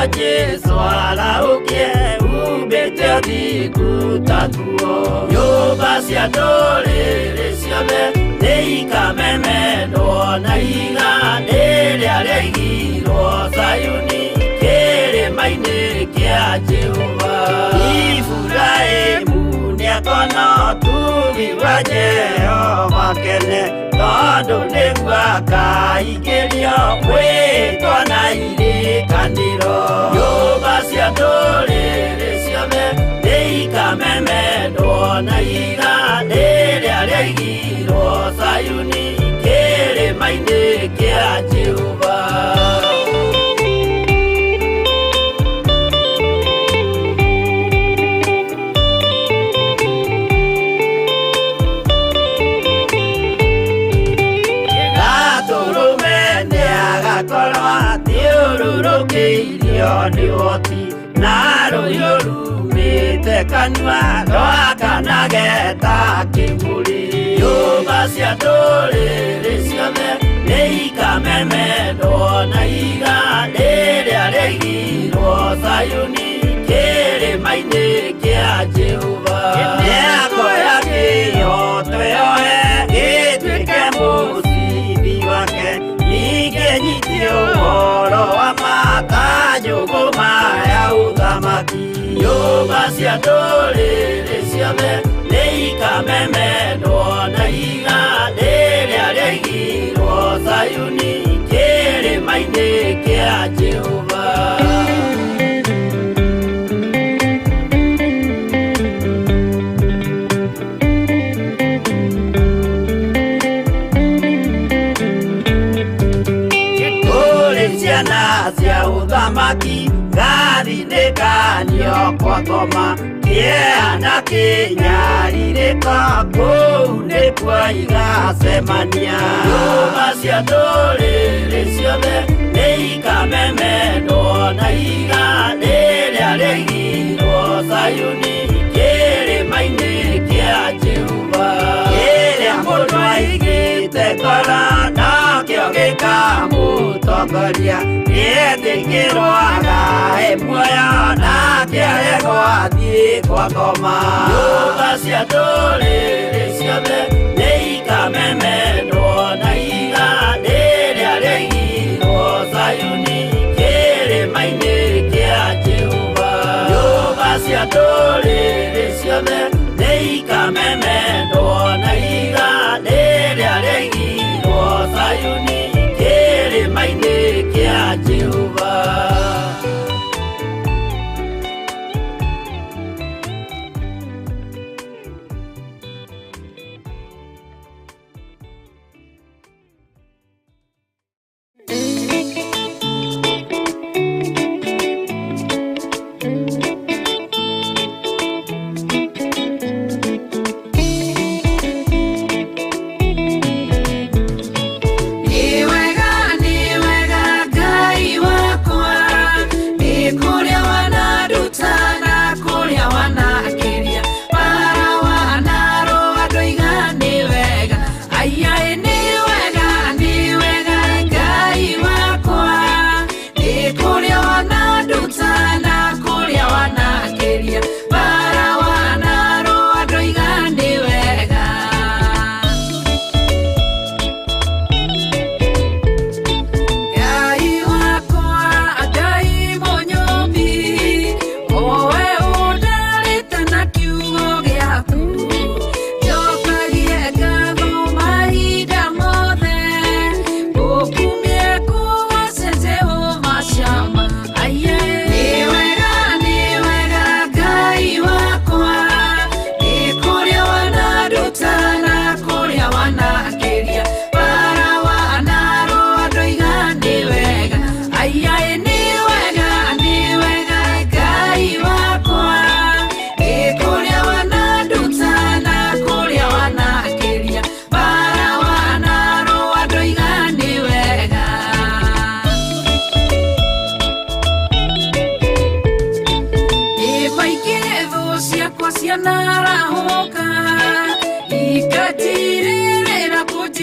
wa Jesu araukie ubete thiku tatuo nyumba cia ndũrĩrĩ ciothe nĩikamemendwo na iga rĩrĩa rĩaigirwo Zayuni kĩrĩma-inĩ kĩa Jehova. Iburahĩmu nĩakona ũtugi wa Jehova kene tondũ nĩguo akaingĩrio gwĩtwo na irĩkanĩro. Nyũmba cia ndũrĩrĩ ciothe nĩikamemendwo na iga rĩrĩa rĩaigirwo Zayuni kĩrĩma-inĩ kĩa Jehova. Thiũrũrũkĩirio nĩ ũhoti na rũhiũ rumĩte kanua rwakanage ta kĩmũrĩ. Nyũmba cia ndũrĩrĩ ciothe nĩikamemendwo na iga rĩrĩa rĩaigirwo Zayuni kĩrĩma-inĩ kĩa Jehova. Nĩakoya kĩyo twĩohe gĩtuĩke mũcibi wake ningĩnyitie ũhoro wa makanjũgũma ya ũthamaki. Nyũmba cia ndũrĩrĩ ciothe nĩikamemendwo na iga rĩrĩa rĩaigirwo Zayuni kĩrĩma-inĩ kĩa Jehova. Ciana cia ũthamaki gathinĩkanio kwa ngoma kĩeha kĩnyarirĩka kũu nĩkuo igacemania. Nyũmba cia ndũrĩrĩ ciothe nĩikamemendwo na iga rĩrĩa rĩaigirwo Zayuni kĩrĩma-inĩ kĩa Jehova. Kĩrĩa mũndũ aigĩte ngoro nakĩo gĩkamũtongoria gĩetĩkĩrwaga muoyo nake aregwo athiĩ kwa ngoma. Nyũmba cia ndũrĩrĩ ciothe nĩikamemendwo na iga rĩrĩa rĩaigirwo Zayuni kĩrĩma-inĩ kĩa Jehova. Nyũmba cia ndũrĩrĩ ciothe nĩikamemendwo na iga rĩrĩa rĩaigirwo Zayuni kĩrĩma-inĩ kĩa Jehova.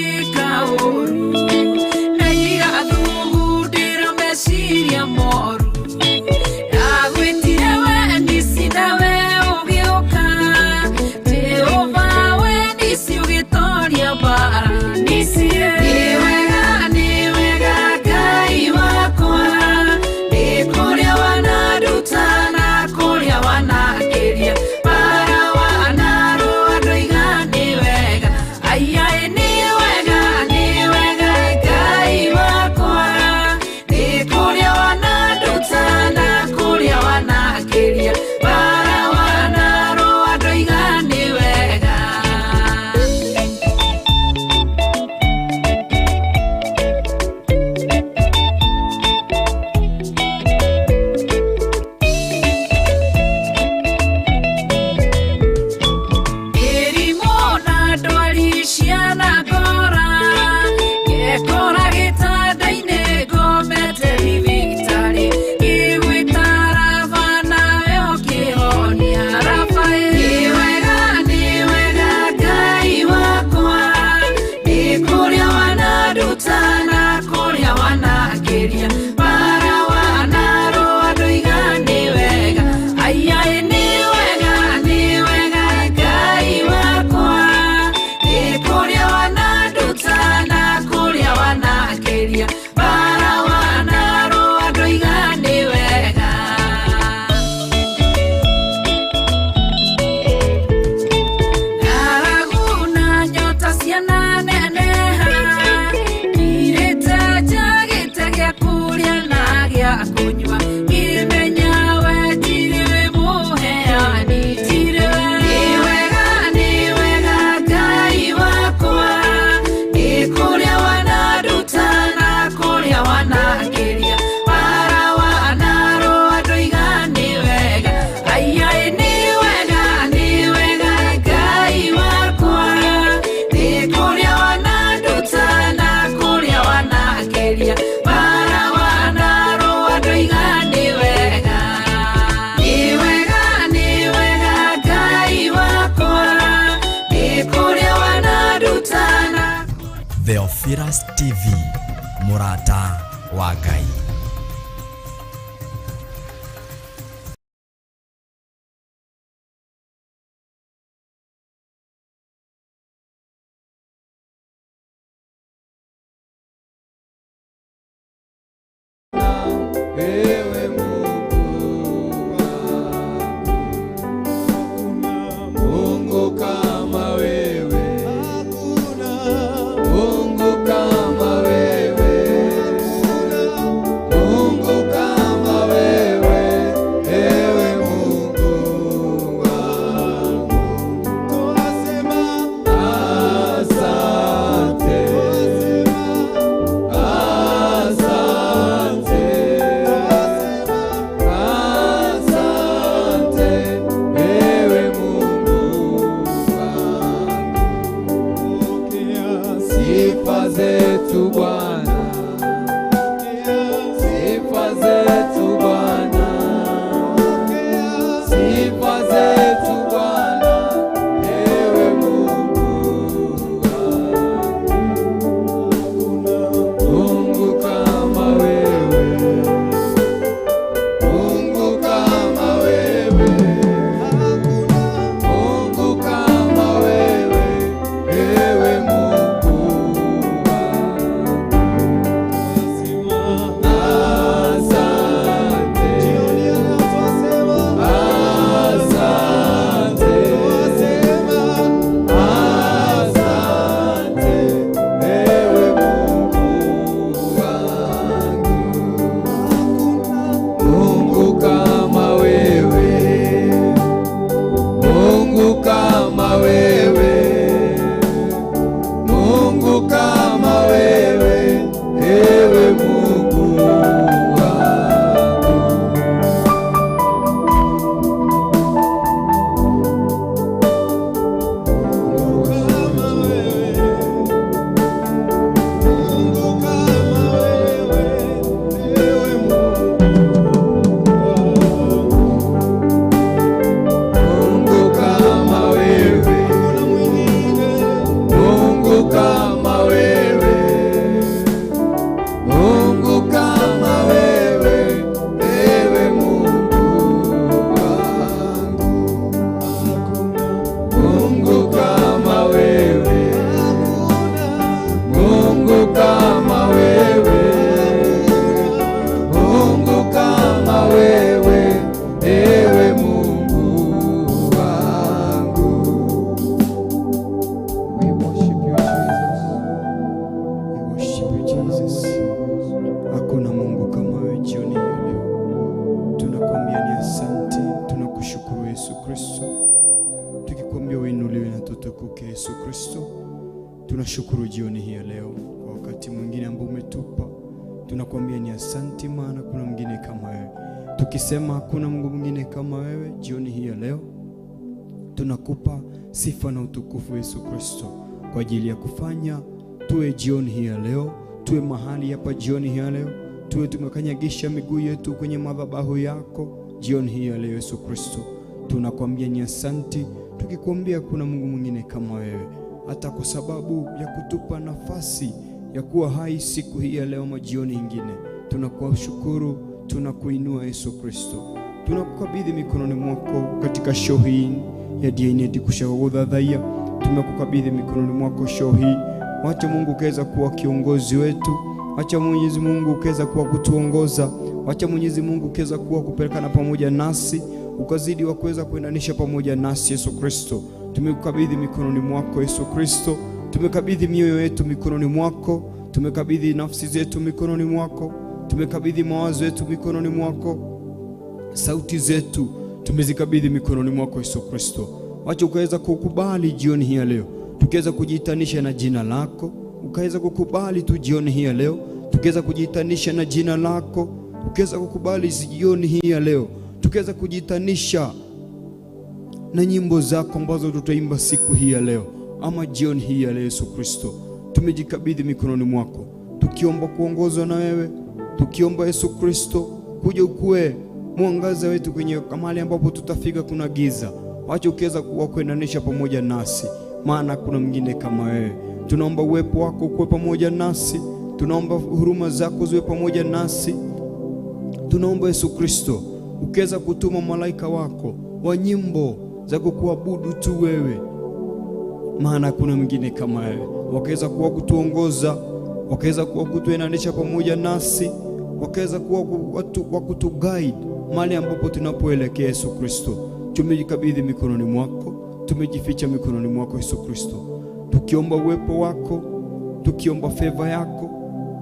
Moru, na irathugundĩra meciria moru Theophilus TV, Murata wa Ngai. Tunashukuru jioni hii ya leo kwa wakati mwingine ambao umetupa. Tunakuambia ni asante, maana kuna mwingine kama wewe. Tukisema hakuna Mungu mwingine kama wewe, jioni hii ya leo tunakupa sifa na utukufu Yesu Kristo kwa ajili ya kufanya tuwe jioni hii ya leo, tuwe mahali hapa jioni hii ya leo, tuwe tumekanyagisha miguu yetu kwenye madhabahu yako jioni hii ya leo Yesu Kristo. Tunakuambia ni asante, tukikwambia kuna Mungu mwingine kama wewe, hata kwa sababu ya kutupa nafasi ya kuwa hai siku hii ya leo majioni ingine. Tunakushukuru, tunakuinua Yesu Kristo. Tunakukabidhi mikononi mwako katika show hii ya DNA kushagudhadhaya. Tumekukabidhi mikononi mwako show hii. Wacha Mungu ukaweza kuwa kiongozi wetu. Wacha Mwenyezi Mungu ukaweza kuwa kutuongoza. Wacha Mwenyezi Mungu ukaweza kuwa kupelekana pamoja nasi, ukazidi wa kuweza kuendanisha pamoja nasi Yesu Kristo. Tumekukabidhi mikononi mwako Yesu Kristo. Tumekabidhi mioyo yetu mikononi mwako. Tumekabidhi nafsi zetu mikononi mwako. Tumekabidhi mawazo yetu mikononi mwako. Sauti zetu tumezikabidhi mikononi mwako Yesu Kristo. Wacha ukaweza kukubali jioni hii ya leo, tukaweza kujitanisha na jina lako. Ukaweza kukubali tu jioni hii ya leo, tukaweza kujitanisha na jina lako. Ukaweza kukubali jioni hii ya leo, tukaweza kujitanisha na nyimbo zako ambazo tutaimba siku hii ya leo ama jioni hii ya leo Yesu Kristo. Tumejikabidhi mikononi mwako, tukiomba kuongozwa na wewe, tukiomba Yesu Kristo kuja ukue mwangaza wetu kwenye mahali ambapo tutafika kuna giza. Wacha ukaweza kuendanisha pamoja nasi, maana kuna mwingine kama wewe. Tunaomba uwepo wako kuwe pamoja nasi, tunaomba huruma zako ziwe pamoja nasi. Tunaomba Yesu Kristo ukiweza kutuma malaika wako wa nyimbo za kukuabudu tu wewe, maana hakuna mwingine kama wewe. Wakaweza kuwa kutuongoza, wakaweza kuwa kutuenanisha pamoja nasi, wakaweza kuwa watu wa kutuguide mahali ambapo tunapoelekea. Yesu Kristo, tumejikabidhi mikononi mwako, tumejificha mikononi mwako Yesu Kristo, tukiomba uwepo wako, tukiomba favor yako,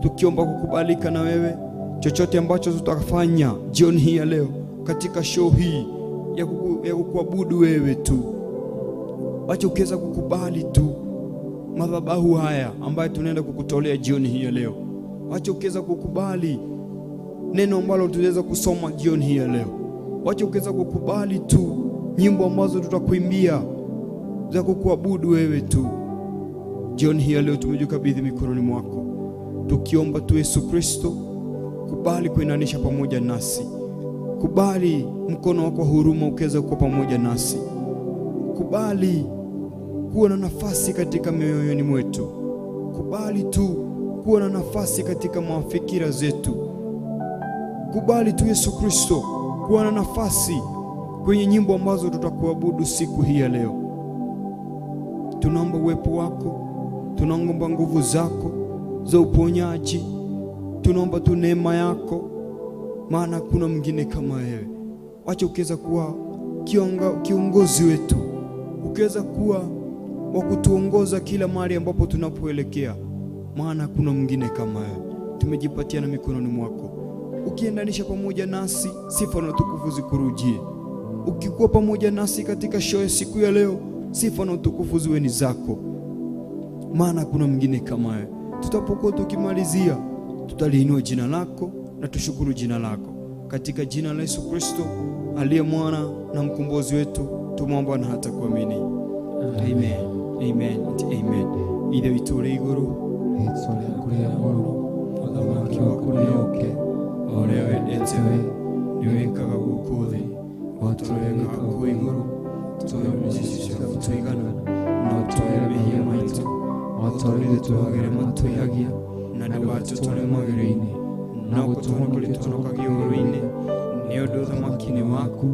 tukiomba kukubalika na wewe. Chochote ambacho tutafanya jioni hii ya leo katika show hii ya kukuabudu wewe tu, wacha ukiweza kukubali tu madhabahu haya ambayo tunaenda kukutolea jioni hii ya leo. Wacha ukiweza kukubali neno ambalo tunaweza kusoma jioni hii ya leo. Wacha ukiweza kukubali tu nyimbo ambazo tutakuimbia za kukuabudu wewe tu. Jioni hii ya leo tumejikabidhi mikononi mwako, tukiomba tu Yesu Kristo, kubali kuinanisha pamoja nasi. Kubali mkono wako huruma ukiweza kuwa pamoja nasi. Kubali kuwa na nafasi katika mioyoni mwetu. Kubali tu kuwa na nafasi katika mafikira zetu. Kubali tu Yesu Kristo kuwa na nafasi kwenye nyimbo ambazo tutakuabudu siku hii ya leo. Tunaomba uwepo wako, tunaomba nguvu zako za uponyaji, tunaomba tu neema yako, maana kuna mwingine kama wewe. Wacha ukiweza kuwa kiongozi wetu, ukiweza kuwa wa kutuongoza kila mahali ambapo tunapoelekea, maana kuna mwingine kama wewe. Tumejipatia na mikononi mwako, ukiendanisha pamoja nasi, sifa na utukufu zikurujie. Ukikuwa pamoja nasi katika show ya siku ya leo, sifa na utukufu ziwe ni zako, maana kuna mwingine kama wewe. Tutapokuwa tukimalizia, tutaliinua jina lako na tushukuru jina lako, katika jina la Yesu Kristo aliye mwana na mkombozi wetu tumeomba na hata kuamini. Amen. Amen. Amen. Ide vitore iguru itsole kuria oro odamaki wa kurioke ore wendetewe niwekaga gukuthi waturenga ku iguru tuyomishisha kutwigana na tuyemehiya maitu watorire tuhagere matuyagia na ndwacu tore magere-ini na gutuhonoria tunokagia oro-ini ni undu thamaki-ini waku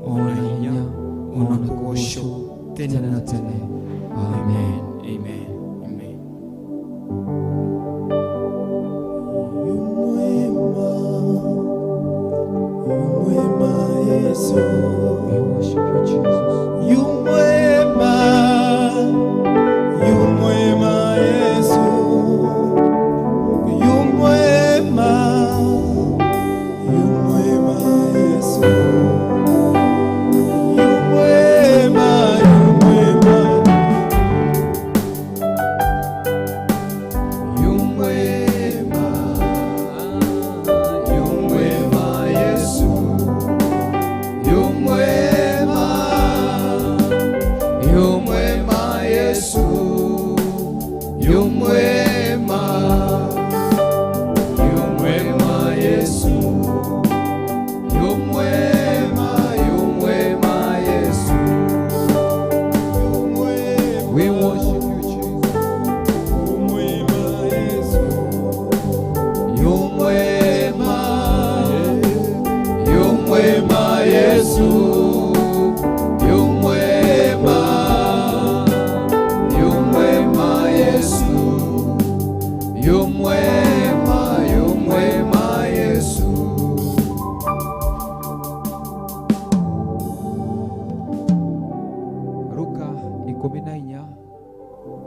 ona hinya ona kugoco tene na tene. Amen. Amen. Amen. Yesu, We worship you, Jesus. yu mwema Yesu, yu mwema Yesu,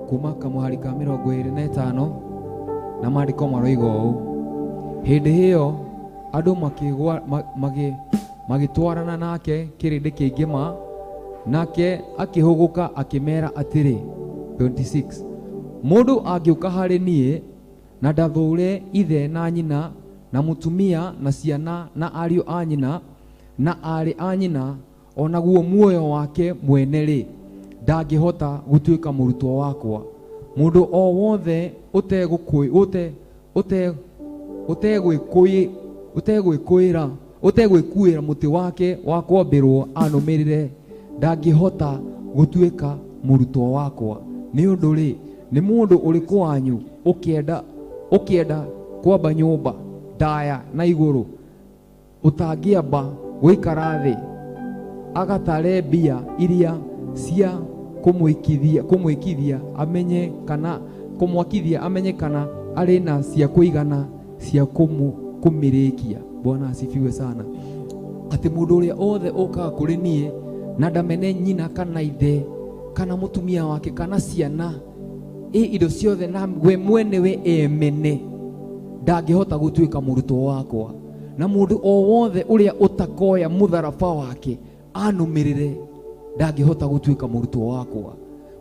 kuma kamuhari ka 25 na maandiko maroiga ũũ: hĩndĩ ĩyo andũ magĩtwarana nake kĩrĩndĩ kĩingĩ ma, nake akĩhũgũka akĩmera atĩrĩ, 26, mũndũ angĩũka harĩ niĩ na ndathũũre ithe na nyina na mũtumia na ciana na ariũ a nyina na aarĩ a nyina, onaguo muoyo wake mwene-rĩ, ndangĩhota gũtuĩka mũrutwo wakwa. Mũndũ o wothe ũtegwĩkuĩra mũtĩ wake wa kwambĩrwo anũmĩrĩre, ndangĩhota gũtuĩka mũrutwo wakwa. Nĩ ũndũ-rĩ, nĩ mũndũ ũrĩkũ wanyu ũkĩenda kwamba nyũmba ndaya na igũrũ ũtangĩamba gũikara thĩ agatare mbia iria cia kũmwĩkithia amenye kana kũmwakithia amenye kana arĩ na cia kũigana cia kũmĩrĩkia. Bwana asifiwe sana. Atĩ mũndũ ũrĩa othe ũkaga kũrĩ niĩ na ndamene nyina kana ithe kana mũtumia wake kana ciana indo ciothe na we mwenewe emene ndangĩhota gũtuĩka mũrutwo wakwa. Na mũndũ o wothe ũrĩa ũtakoya mũtharaba wake anũmĩrĩre ndangĩhota gũtuĩka mũrutwo wakwa.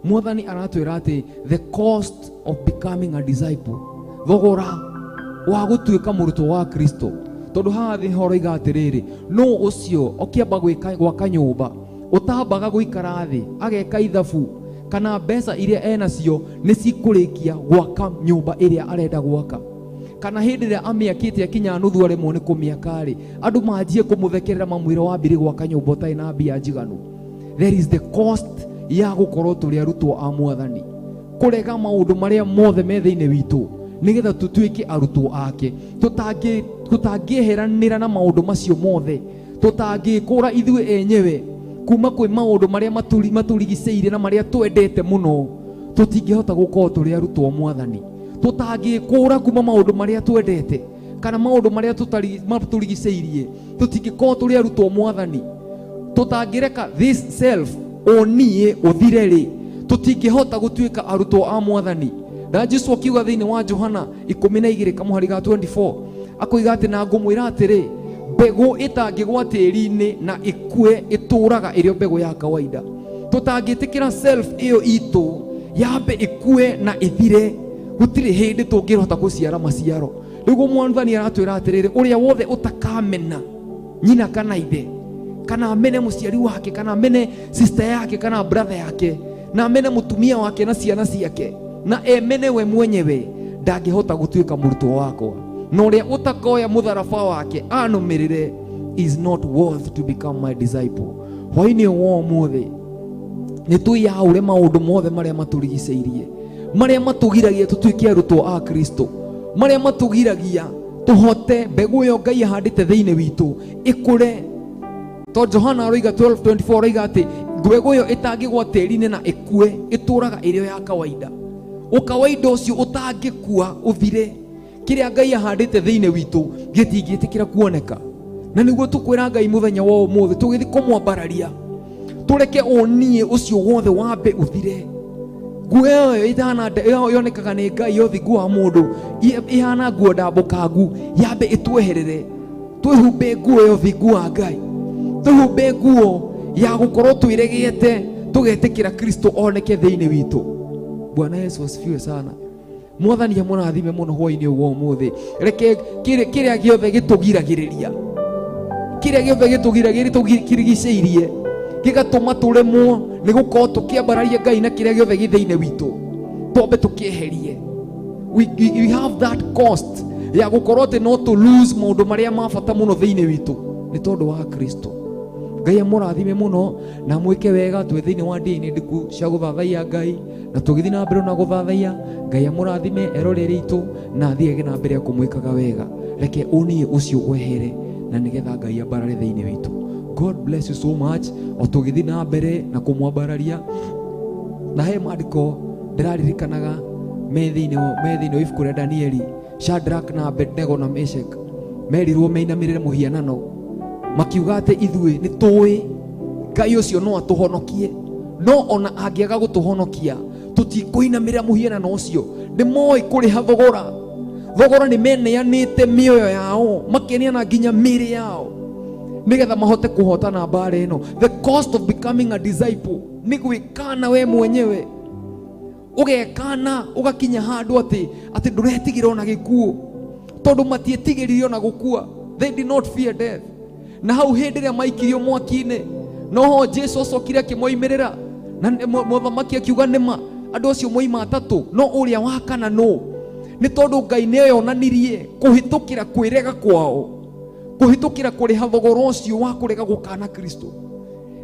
Mwathani aratwĩra atĩ the cost of becoming a disciple, thogora wa gũtuĩka mũrutwo wa Kristo. Tondũ haha thĩ horoiga atĩrĩrĩ, no ũcio ũkĩamba gwaka nyũmba ũtambaga gũikara thĩ ageka ithabu kana mbeca iria enacio nĩ cikũrĩkia gwaka nyũmba ĩrĩa arenda gwaka, kana hĩndĩ ĩrĩa amĩakĩte akinya nuthu aremwo nĩ kũmĩaka-rĩ andũ manjie kũmũthekerera mamwĩra wambire gwaka nyũmba ũtarĩ na mbia njiganu. There is the cost ya gũkorwo tũrĩ arutwo a Mwathani, kũrega maũndũ marĩa mothe me thĩinĩ witũ nĩgetha tũtuĩke arutwo ake. Tũtangĩeheranĩra na maũndũ macio mothe, tũtangĩkũra ithuĩ enyewe kuma kwĩ maũndũ marĩa matũrigicĩire na marĩa twendete mũno, tũtingĩhota gũkorwo tũrĩ arutwo Mwathani. Tũtangĩkũra kuma maũndũ marĩa twendete kana maũndũ marĩa matũrigicĩirie, tũtingĩkorwo tũrĩ arutwo Mwathani. Tũtangĩreka this self onie ũthire-rĩ, tũtingĩhota gũtuĩka arutwo a Mwathani. Na Jesũ akiuga thĩinĩ wa Johana 12:24 akoiga atĩ na ngũmwĩra atĩrĩ, mbegũ ĩtangĩgwa tĩri-inĩ na ĩkue ĩtũraga ĩrĩ mbegũ ya kawaida. Tũtangĩtĩkĩra self ĩyo itũ yambe ĩkue na ĩthire, gũtirĩ hĩndĩ tũngĩhota gũciara maciaro. Rĩu Mwathani aratwĩra atĩrĩrĩ, ũrĩa wothe ũtakamena nyina kana ithe kana amene mũciari wake kana amene sister yake kana brother yake na amene mũtumia wake na ciana ciake na emene we mwenyewe ndangĩhota gũtuĩka mũrutwo wakwa. Na ũrĩa ũtakoya mũtharaba wake anũmĩrĩre is not worth to become my disciple. Hwaĩ-inĩ wa ũmũthĩ nĩ twĩyaũre maũndũ mothe marĩa matũrigicĩirie, marĩa matũgiragia tũtuĩke arutwo a Kristo, marĩa matũgiragia tũhote mbegũ ĩyo Ngai ahandĩte thĩinĩ witũ ĩkũre. To Johana aroiga 12:24 aroiga atĩ mbegũ ĩyo ĩtangĩgwa tĩri-inĩ na ĩkue ĩtũraga ĩrĩ ya kawaida. Ũkawaida ũcio ũtangĩkua ũthire, kĩrĩa Ngai ahandĩte thĩinĩ witũ gĩtingĩtĩkĩra kuoneka. Na nĩguo tũkwĩra Ngai mũthenya wa ũmũthĩ tũgĩthiĩ kũmwambararia, tũreke ũnie ũcio wothe wambe ũthire. Nguo ĩyo yonekaga nĩ Ngai yothi nguo wa mũndũ ihana nguo ndambũkangu yambe ĩtweherere, twĩhumbe nguo ĩyo thi nguo wa Ngai, twĩhumbe nguo ya gũkorwo twĩregete tũgetĩkĩra Kristo oneke thĩinĩ witũ. Bwana Yesu asifiwe sana. Mwathani amũrathime mũno hwaĩ-inĩ wa ũmũthĩ. Reke kĩrĩa gĩothe gĩtũgiragĩrĩria, kĩrĩa gĩothe gĩtũrigicĩirie gĩgatũma tũremwo nĩ gũkorwo tũkĩambararia Ngai na kĩrĩa gĩothe gĩ thĩinĩ witũ, twambe tũkĩeherie. We have that cost ya gũkorwo atĩ no to lose maũndũ marĩa ma bata mũno thĩinĩ witũ nĩ tondũ wa Kristo. Ngai amũrathime mũno na mwĩke wega twĩ thĩinĩ wa ndini ndiku cia gũthathaiya Ngai na tũgĩthiĩ na mbere na gũthathaiya Ngai. Amũrathime erorere itũ na thiage na mbere ya kũmwĩkaga wega. Reke ũnie ũcio wehere na nĩgetha Ngai ambarare thĩinĩ witũ. God bless you so much. O tũgĩthiĩ na mbere na kũmwambararia, na he maandĩko ndĩraririkanaga me thĩinĩ wa ibuku rĩa Danieli, Shadrach na Abednego na Meshach merirwo mainamĩrĩre mũhianano makiuga atĩ ithuĩ nĩ tũĩ Ngai ũcio no atũhonokie, no ona angĩaga gũtũhonokia tũtikũinamĩrĩra mũhianano ũcio. Nĩmoĩ kũrĩha thogora. Thogora nĩ meneanĩte mĩoyo yao, makeneana nginya mĩĩrĩ yao nĩgetha mahote kũhotana mbara ĩno. The cost of becoming a disciple nĩ gwĩkana we mwenyewe, ũgekana ũgakinya handũ atĩ ndũretigĩra ona gĩkuũ, tondũ matiĩtigĩrire ona gũkua. They did not fear death. Na hau hĩndĩ ĩrĩa maikirio mwaki-inĩ noho Jesũ acokire akĩmoimĩrĩra na mũthamaki akiuga nĩma andũ acio moima atatũ, no ũrĩa wa kana no. Nĩ tondũ Ngai nĩeyonanirie kũhĩtũkĩra kwĩrega kwao, kũhĩtũkĩra kũrĩha thogora ũcio wa kũrega gũkana Kristo.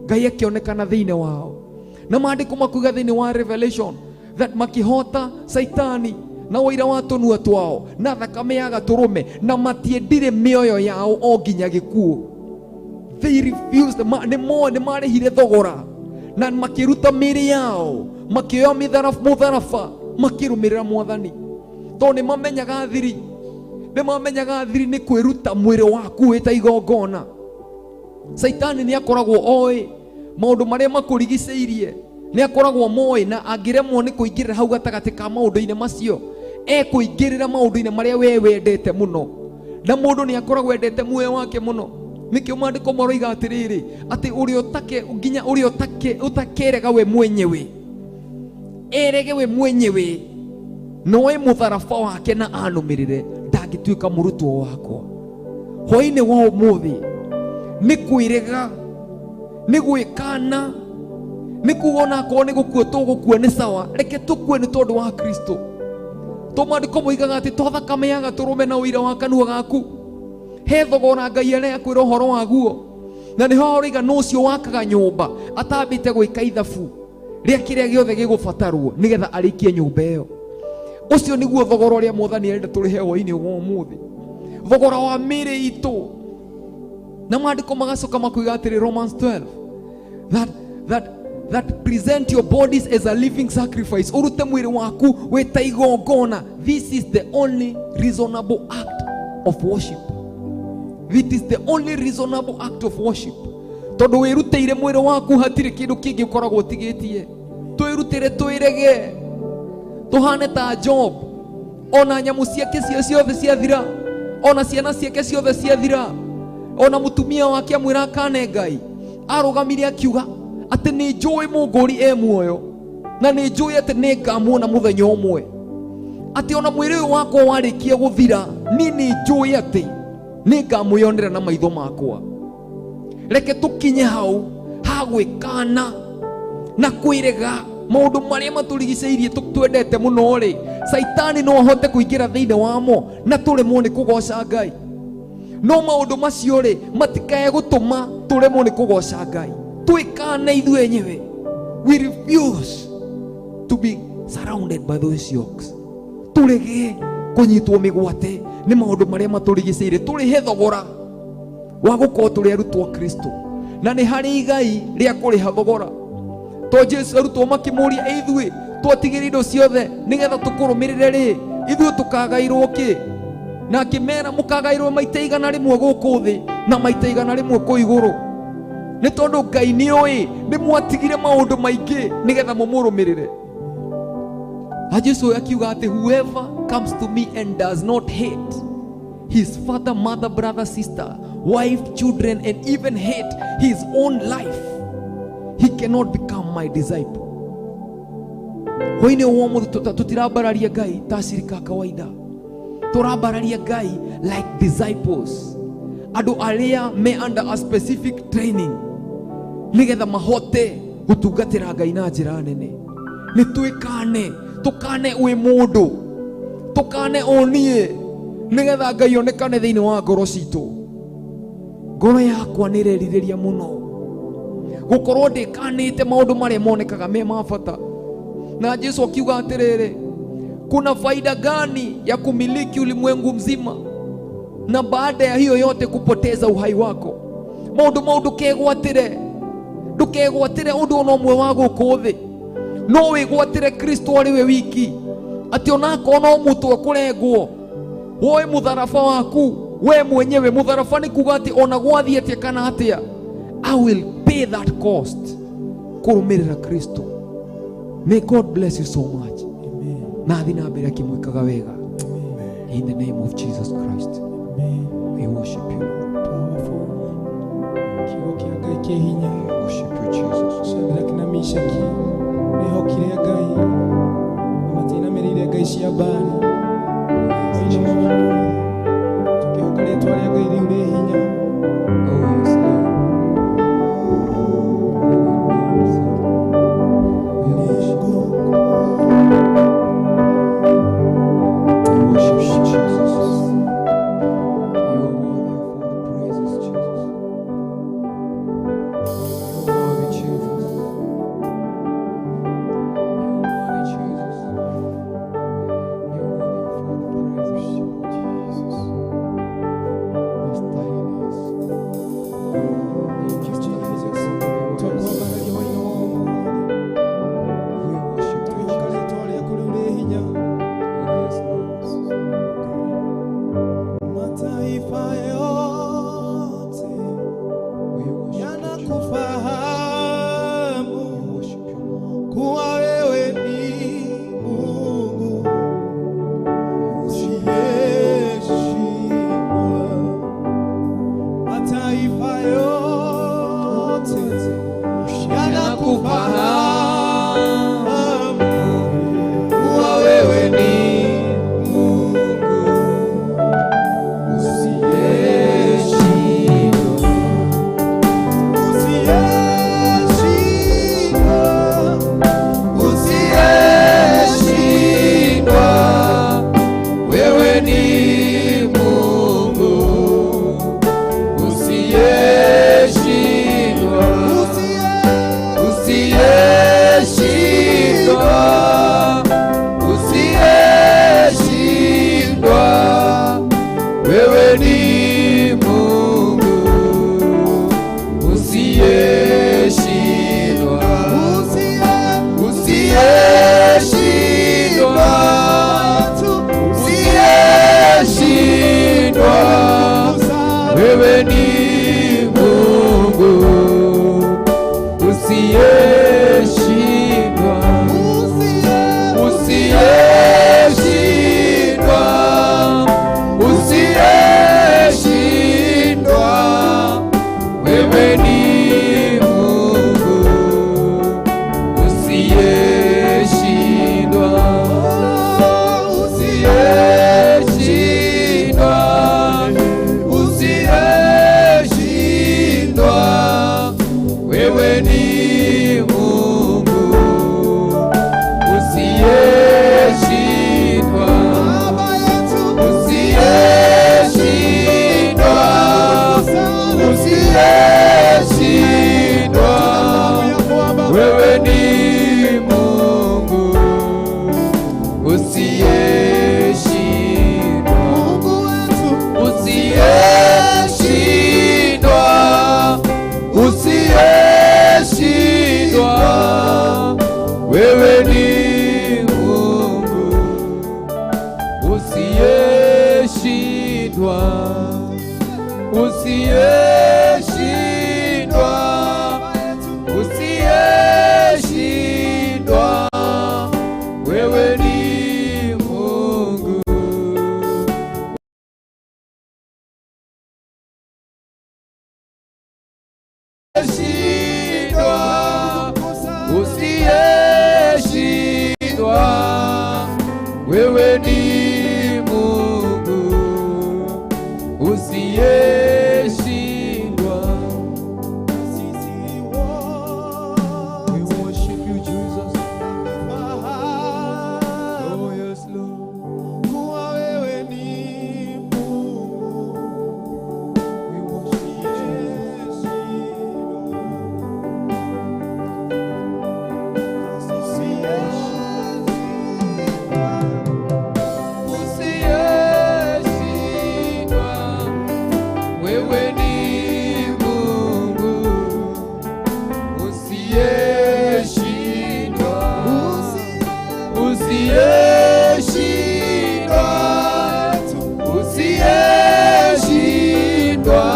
Ngai akĩonekana thĩinĩ wao, na maandĩko makuga thĩinĩ wa Revelation that makihota Saitani na waira wa tũnua twao na thakame ya gatũrũme na matiendire mĩoyo yao o nginya gĩkuũ. They refused, nĩ marĩhire thogora na makĩruta mĩĩrĩ yao, makĩoya mũtharaba makĩrũmĩrĩra Mwathani, tondũ nĩ mamenyaga thiri nĩ kwĩruta mwĩrĩ waku wĩ ta igongona. Saitani nĩ akoragwo oĩ maũndũ marĩa makũrigicĩirie, nĩ akoragwo moĩ, na angĩremwo nĩ kũingĩrĩra hau gatagatĩ ka maũndũ-inĩ macio, kũingĩrĩra maũndũ-inĩ marĩa we wendete mũno, na mũndũ nĩ akoragwo endete muoyo wake mũno. Nĩkĩo maandĩko maroiga atĩrĩrĩ, atĩ ũrĩa ũtakerega we mwenyewe, erege we mwenyewe, noe mũtharaba wake na anũmĩrĩre, ndangĩtuĩka mũrutwo wakwa. Hwaĩ-inĩ wa ũmũthĩ nĩ kwĩrega, nĩ gwĩkana, nĩ kuga ona akorwo nĩ gũkua tũgũkua nĩ sawa, reke tũkue nĩ tondũ wa Kristo. To maandĩko moigaga atĩ to thakame ya gatũrũme na ũira wa kanua gaku, he thogora Ngai arakwĩra ũhoro waguo. Na nĩho oiga no ũcio wakaga nyũmba atambĩte gwĩka ithabu rĩa kĩrĩa gĩothe gĩgũbatarwo nĩgetha arĩkie nyũmba ĩyo. Ũcio nĩguo thogora ũrĩa Mwathani arenda tũrĩhe hwaĩ-inĩ wa ũmũthĩ, thogora wa mĩĩrĩ itũ. Na maandĩko magacoka makoiga atĩrĩ, Romans 12, that present your bodies as a living sacrifice, urute mwĩrĩ waku wĩ ta igongona. This is the only reasonable act of worship. It is the only reasonable act of worship. Tondũ wĩrutĩire mwĩrĩ waku, hatirĩ kĩndũ kĩngĩ ũkoragwo ũtigĩtie. Twĩrutĩre, twĩrege, tũhane ta Job. Ona nyamũ ciake ciothe ciathira, ona ciana ciake ciothe ciathira, ona mũtumia wake amwĩra akane Ngai, arũgamire akiuga atĩ nĩ njũĩ mũngũri muoyo, na nĩ njũĩ atĩ nĩ ngamuona mũthenya ũmwe, atĩ ona mwĩrĩ ũyũ wakwa warĩkia gũthira, niĩ nĩ njũĩ atĩ nĩ ngamwĩonera na maitho makwa. Reke tũkinye hau ha gwĩkana na kwĩrega maũndũ marĩa matũrigicĩirie twendete mũno rĩ, Saitani no ahote kũingĩra thĩinĩ wamo na tũremwo nĩ kũgoca Ngai. No maũndũ macio rĩ, matikae gũtũma tũremwo nĩ kũgoca Ngai. Twĩkane ithuĩ enyewe. We refuse to be surrounded by those yokes. Tũrege kũnyitwo mĩgwate nĩ maũndũ marĩa matũrigicĩirie, tũrĩhe thogora wa gũkorwo tũrĩ arutwo a Kristo, na nĩ harĩ igai rĩa kũrĩha thogora. To Jesu arutwo makĩmũria, ithuĩ twatigĩrĩ indo ciothe nĩgetha tũkũrũmĩrĩre rĩ, ithuĩ tũkagaĩrwo kĩ? Na akĩmera, mũkagaĩrwo maita igana rĩmwe gũkũ thĩ na maita igana rĩmwe kũ igũrũ. Nĩ tondũ Ngai nĩ oĩ nĩ mwatigire maũndũ maingĩ nĩgetha mũmũrũmĩrĩre. Jesu akiuga atĩ whoever comes to me and does not hate his father, mother, brother, sister, wife, children, and even hate his own life, he cannot become my disciple. Hwaĩ-inĩ wa ũmũthĩ tũtirambararia Ngai ta acirika kawaida, tũrambararia Ngai like disciples, andũ arĩa me under a specific training nĩgetha mahote gũtungatĩra Ngai na njĩra nene. Nĩ twĩkane, tũkane wĩ mũndũ, tũkane onie nĩgetha Ngai onekane thĩinĩ wa ngoro citũ. Ngoro yakwa nĩ ĩrerirĩria mũno gũkorwo ndĩkanĩte maũndũ marĩa monekaga me ma bata. Na Yesu akiuga atĩrĩrĩ, kuna faida gani ya kumiliki ulimwengu mzima na baada ya hiyo yote kupoteza uhai wako? Maũndũ ndũkegwatĩre ũndũ ona ũmwe wa gũkũ thĩ, no wĩgwatĩre Kristo arĩ we wiki, atĩ onakorwo no mũtwe kũrengwo, woe mũtharaba waku we mwenyewe. Mũtharaba nĩ kuga atĩ ona gwathiĩ atĩa kana atĩa, I will pay that cost kũrũmĩrĩra Kristo. May God bless you so much. Amen. Na thiĩ na mbere akĩmwĩkaga wega. Amen. In the name of Jesus Christ. Amen. We worship you. Powerful. Kiugo kĩa Ngai kĩ hinya. Worship you Jesus. Shadraka na Meshaki mehokire Ngai, matinamĩrĩire ngai cia Baali. Tũkĩhoka rĩĩtwa rĩa Ngai rĩu rĩ hinya. Oh yes, Lord. Jesus. wewe ni Mungu usiyeshindwa, usiyeshindwa, usiyeshindwa, wewe ni Mungu usiyeshindwa, usiyeshindwa, usiyeshindwa, wewe ni Mungu usiyeshindwa, wewe ni Mungu usiyeshindwa. We worship you, Jesus. Oh yes, Lord. Kuwa wewe ni Mungu. We worship you, Jesus. Usiyeshindwa, wewe ni Mungu usiyeshindwa, usiyeshindwa, usiyeshindwa,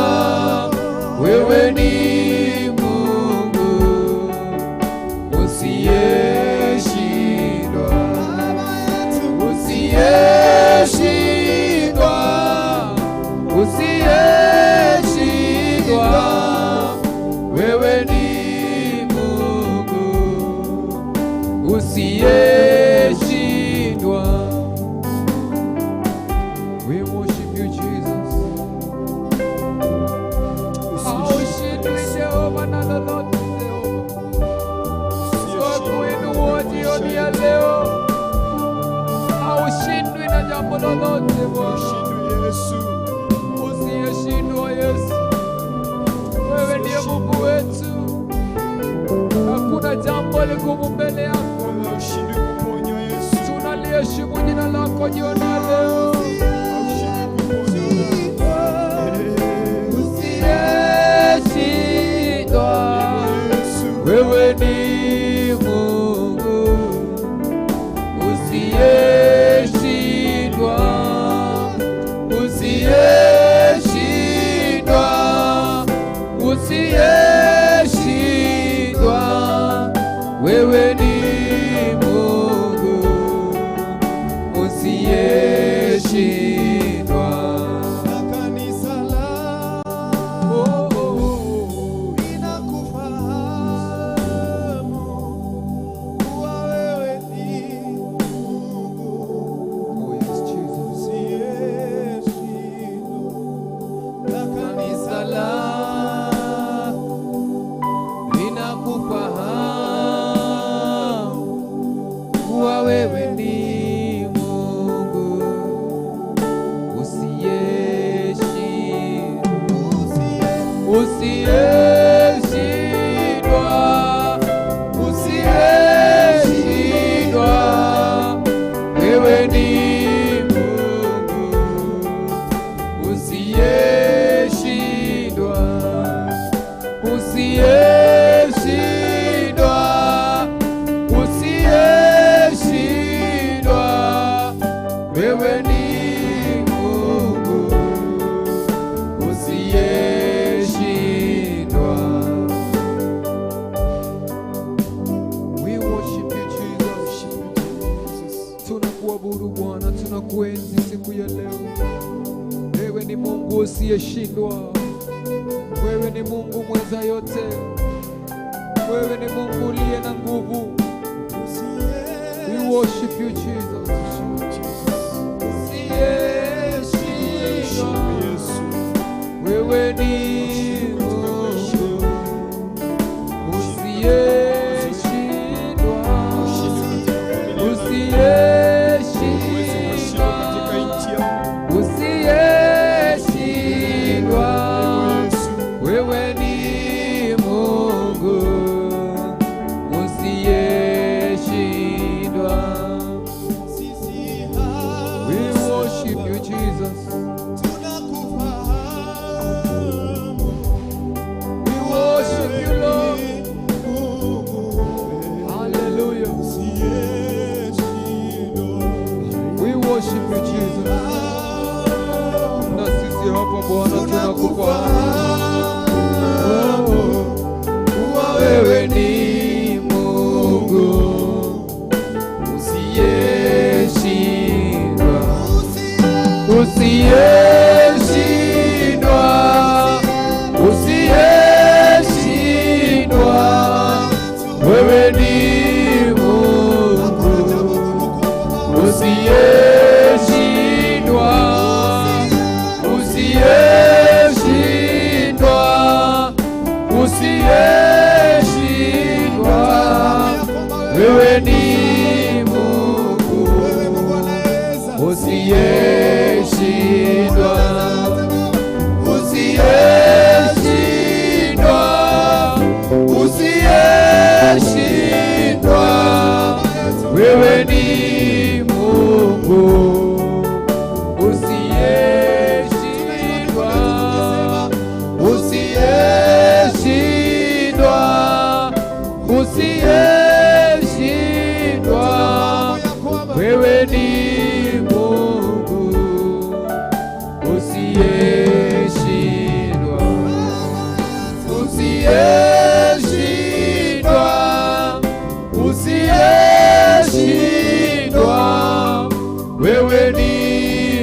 wewe ni Mungu usiyeshindwa, usiyeshindwa, usiyeshindwa, wewe ni Mungu usiyeshindwa. We worship you, Jesus. Haushindwi Jehova na lolote Jehova. Twakuinua jioni ya leo, haushindwi na jambo lolote Bwana. Usiyeshindwa Yesu, wewe ndiye Mungu wetu, hakuna jambo ligumu mbele yako. Tunaliheshimu jina lako jioni ya leo. Usiyeshindwa, wewe ni Mungu usiyeshindwa, usiyeshindwa, usiyeshindwa, wewe ni Mungu usiyeshindwa. Kanisa lako linakufahamu kuwa wewe ni Mungu usiyeshindwa. Kanisa lako linakufahamu kuwa wewe ni Mungu usiyeshindwa, usiyeshindwa, wewe ni Mungu usiyeshindwa, usiyeshindwa, usiyeshindwa, wewe ni Mungu usiyeshindwa. We worship you, Jesus. Tunakuabudu Bwana, tunakuenzi siku ya leo. Wewe ni Mungu usiyeshindwa, wewe ni Mungu mweza yote, wewe ni Mungu uliye na nguvu. We worship you, Jesus. Usiyeshindwa, wewe ni Mungu usiyeshindwa, usiyeshindwa, usiyeshindwa, wewe ni Mungu worship you Jesus. Na sisi hapa Bwana tunakupa kuwa wewe ni Mungu usiyeshindwa, usiyeshindwa, usiyeshindwa. Wewe ni Mungu usiyeshindwa, usiyeshindwa, usiyeshindwa. Wewe ni Mungu usiyeshindwa, usiyeshindwa, usiyeshindwa. Wewe ni Mungu usiyeshindwa, usiyeshindwa, usiyeshindwa. Wewe ni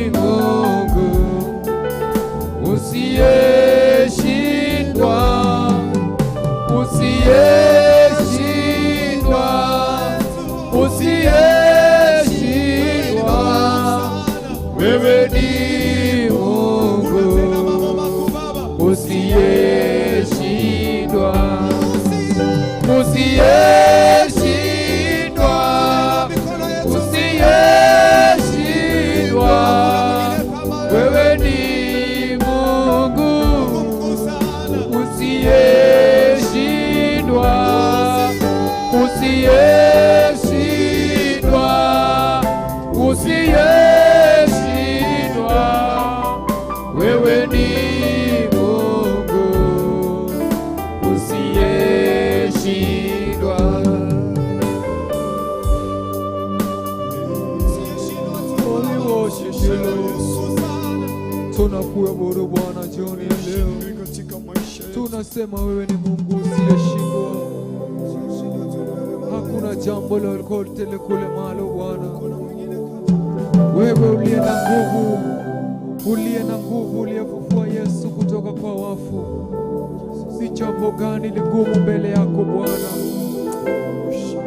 Mungu usiyeshindwa, usiyeshindwa, usiyeshindwa. Wewe ni Mungu usiyeshindwa, usiyeshindwa, usiyeshindwa. Wewe ni Mungu usiyeshindwa, usiyeshindwa, usiyeshindwa. Wewe ni Mungu usiyeshindwa, usiyeshindwa, usiyeshindwa. Wewe ni Mungu usiyeshindwa. Tunakuabudu Bwana jioni ya leo, tunasema wewe ni Mungu usiyeshindwa. Hakuna jambo lolote kule malo Bwana. Wewe uliye na nguvu, uliye na nguvu, uliyefufua Yesu kutoka kwa wafu. Ni jambo gani ligumu mbele yako Bwana?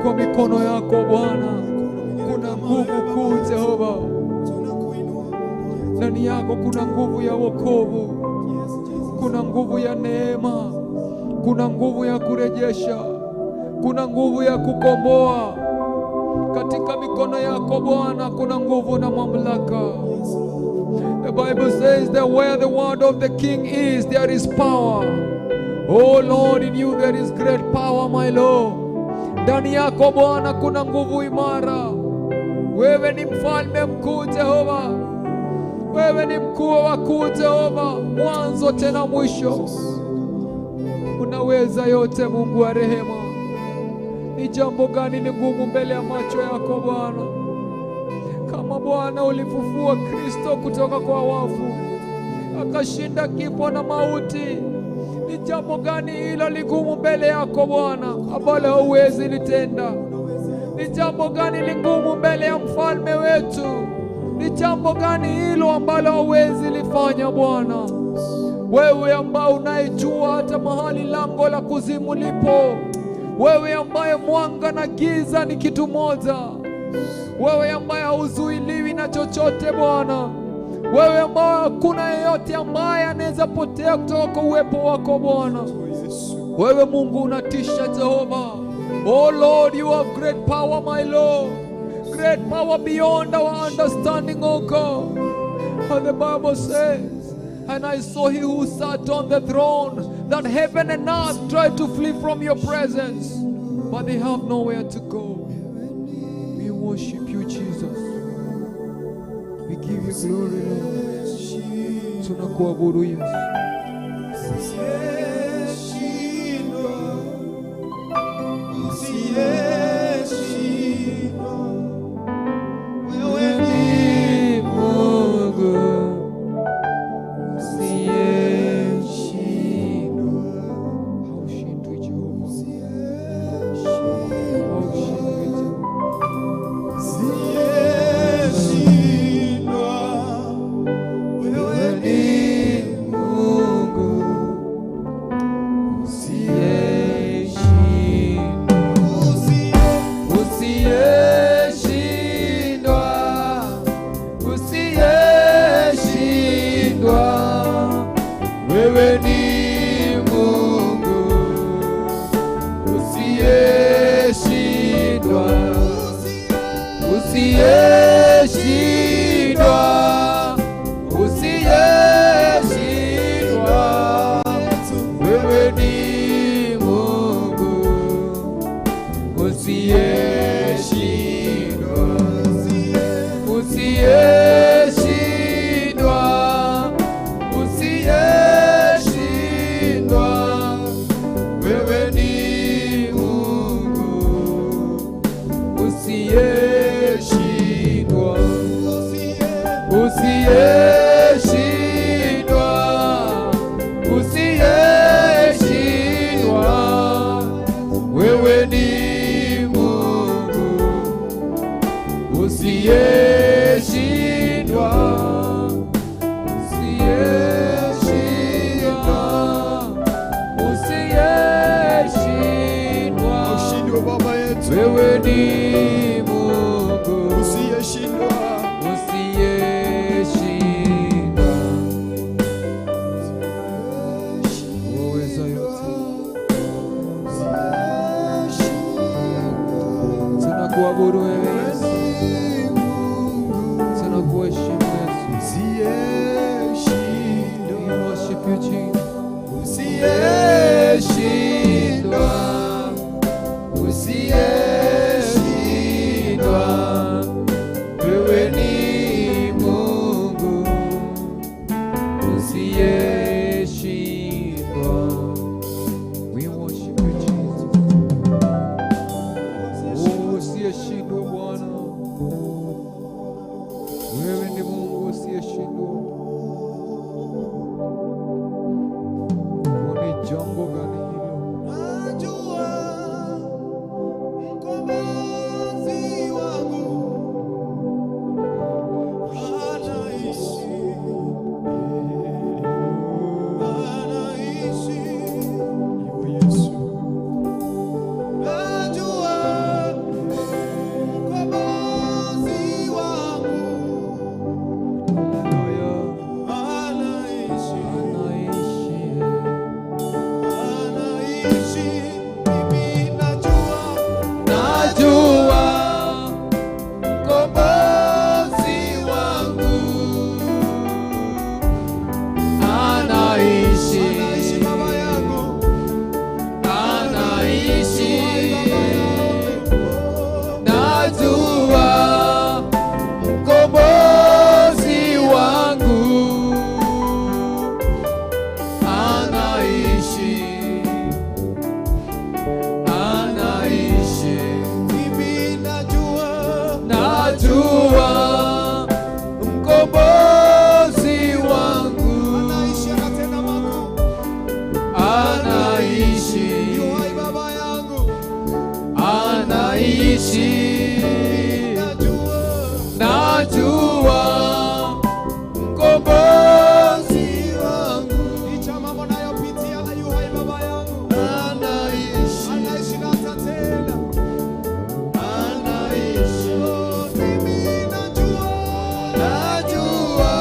Kwa mikono yako Bwana kuna nguvu kuu Jehova. Ndani yako kuna nguvu ya wokovu, kuna nguvu ya neema, kuna nguvu ya kurejesha, kuna nguvu ya kukomboa. Katika mikono yako Bwana kuna nguvu na mamlaka. The Bible says that where the word of the king is, there is power. Oh Lord, in you there is great power, my Lord. Ndani yako Bwana kuna nguvu imara. Wewe ni mfalme mkuu Jehova. Wewe ni mkuu wa wakuu Jehova, mwanzo tena mwisho. Unaweza yote, Mungu wa rehema. Ni jambo gani ni ngumu mbele ya macho yako Bwana? Kama Bwana ulifufua Kristo kutoka kwa wafu, akashinda kifo na mauti, ni jambo gani hilo ligumu mbele yako Bwana ambalo huwezi litenda? Ni jambo gani ligumu mbele ya mfalme wetu? Ni jambo gani hilo ambalo huwezi lifanya Bwana? Wewe ambaye unaijua hata mahali lango la kuzimu lipo, wewe ambaye mwanga na giza ni kitu moja, wewe ambaye hauzuiliwi na chochote Bwana, wewe ambaye hakuna yeyote ambaye anaweza potea kutoka kwa uwepo wako Bwana. Wewe Mungu unatisha Jehova. Oh Lord, you have great power, my Lord. Great power beyond our understanding, oh God. And the Bible says, and I saw he who sat on the throne, that heaven and earth tried to flee from your presence, but they have nowhere to go. We worship you, Jesus. We give you glory, Lord. Tunakuabudu Yesu. Wewe ni usiyeshindwa, usiyeshindwa, usiyeshindwa, wewe ni Mungu usiyeshindwa, usiyeshindwa, usiyeshindwa, wewe ni Mungu usiyeshindwa, usiyeshindwa, usiyeshindwa, Ushindi wa Baba yetu wewe ni Mungu usiyeshindwa. usiyeshindwa, uweza yote. Tunakuabudu wewe Yesu, tunakuheshimu Yesu. We worship you Jesus. Usiyeshindwa, usiyeshindwa, wewe ni Mungu usiyeshindwa. We worship you Jesus. Oh, usiyeshindwa Bwana, wewe ni Mungu usiyeshindwa. Kuna jambo gani hilo? Najua mkombozi wangu anaishi, anaishi. Yu Yesu. Najua mkombozi wangu Haleluya. anaishi, Anaishi. anaishi. Mimi najua Najua mkombozi wangu anaishi, anaishi baba yangu, anaishi. Najua mkombozi wangu anaishi, anaishi. mimi najua Najua mkombozi wangu anaishi, anatenda makuu. anaishi, Yu hai baba yangu, anaishi. najua Najua mkombozi wangu licha mambo nayopitia, yu hai baba yangu, anaishi, anaishi na atatenda. anaishi. Mimi najua Najua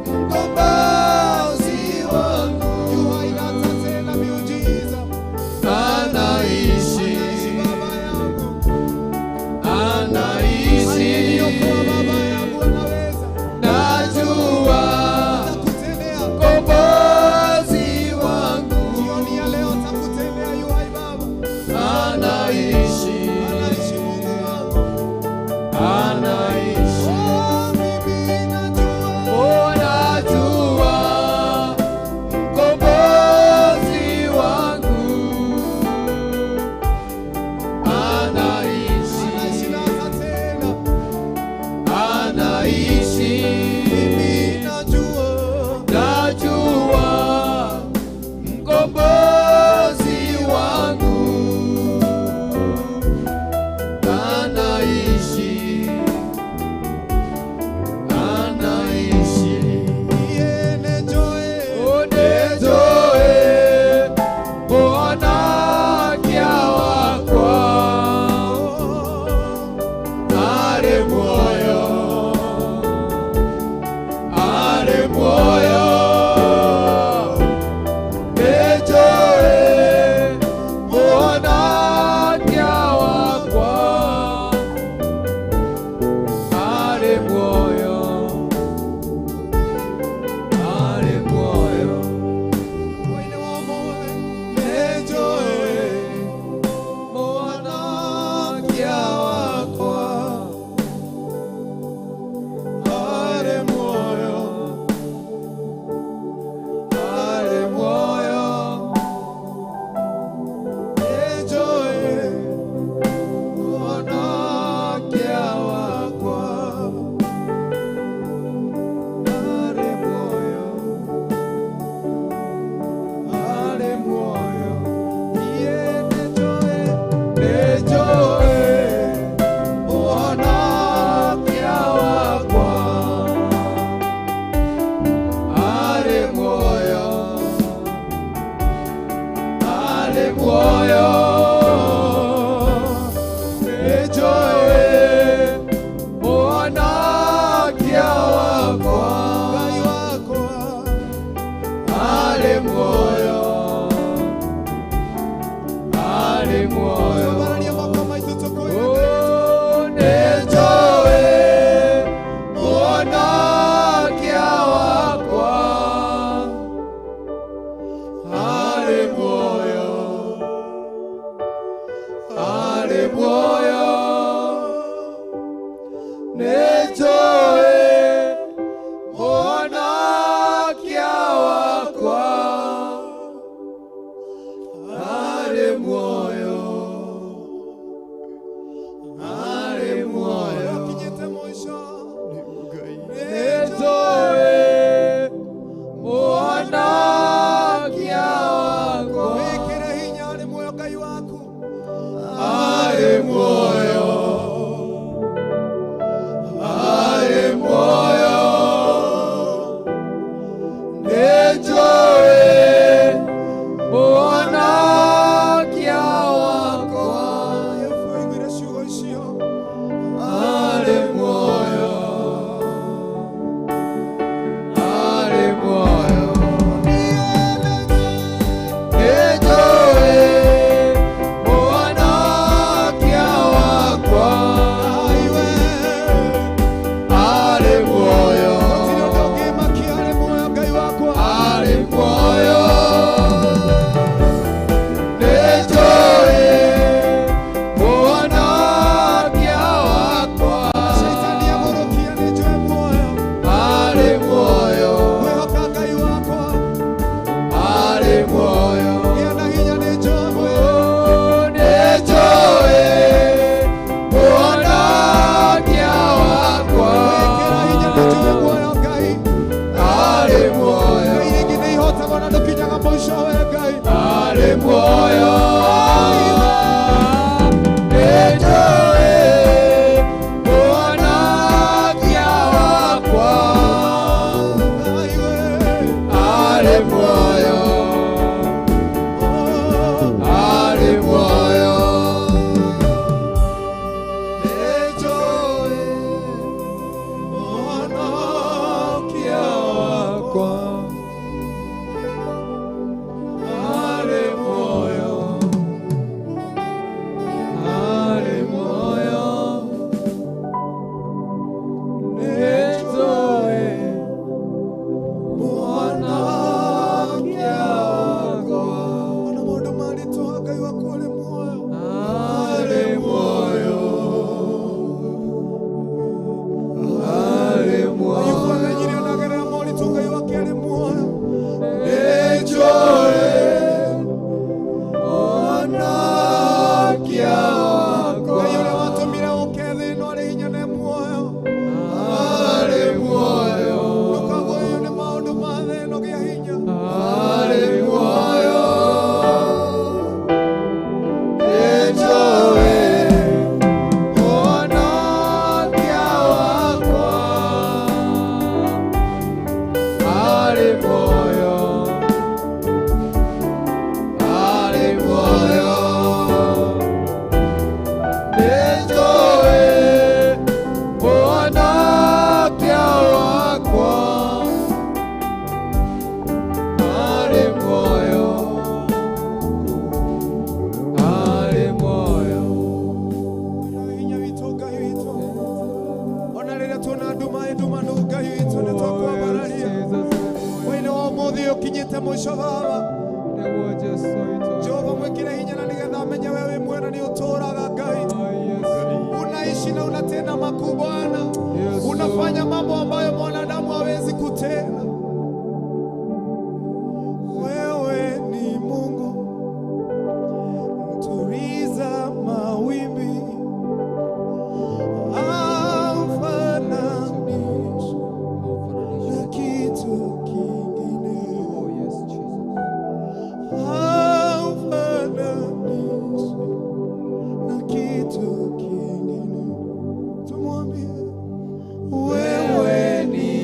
mkombozi wangu yu hai na atatenda miujiza. anaishi, Anaishi baba yangu, ari muoyo Ukinyete mwisho ni Ngai. nitoe muonakia wako Wekera hinya ari muoyo Ngai waku. ari muoyo nitoe muonakia wako Yefuingire ciugo icio. ari muoyo nitoe muonakia wakwa Aiwe. ari muoyo Tino ndokimakia ari muoyo Ngai wakwa. ari muoyo nitoe muonakia wakwa Shaitani amurukia nijue muoyo. ari muoyo Mwihoka Ngai wakwa. ari muoyo Gĩa na hinya nijue muoyo. nitoe muonakia wakwa Wekera hinya nijue muoyo Ngai. ari muoyo Ngai rĩngĩ nĩihotagwo na ndũkinyaga mũico we Ngai. ari muoyo nitoe muonakia wakwa Aiwe. ari muoyo ari muoyo nitoe muonakia wakwa ari muoyo ari muoyo nitoe muonakia wakwa Ona maũndũ maritũ Ngai waku ũrĩ muoyo. ari muoyo ari muoyo Ayubu amenyire onagerera moritũ Ngai wake arĩ muoyo. nitoe muonakia wakwa Ngai ũrĩa watũmire ũke thĩ ĩno arĩ hinya na muoyo. ari muoyo Ndũkaguoyo nĩ maũndũ ma thĩ ĩno, gĩa hinya. ari muoyo nitoe muonakia wakwa ari muoyo ari muoyo nitoe muonakia wakwa ari muoyo ari muoyo Ona hinya witũ Ngai witũ. Ona rĩrĩa tuona nduma ndumanu Ngai witũ nĩ twakwambararia. Wĩna wa ũmũthĩ ũkinyĩte mũico baba. Jehova mwĩkĩre hinya na nĩgetha amenye wewe wĩ muoyo na nĩ ũtũũraga Ngai. Unaishi na unatenda makuu Bwana. Unafanya mambo ambayo mwanadamu hawezi kutenda. Wewe ni Mungu mtuliza mawimbi, haufananishi na kitu kingine, haufananishi na kitu kingine. Tumwambie wewe ni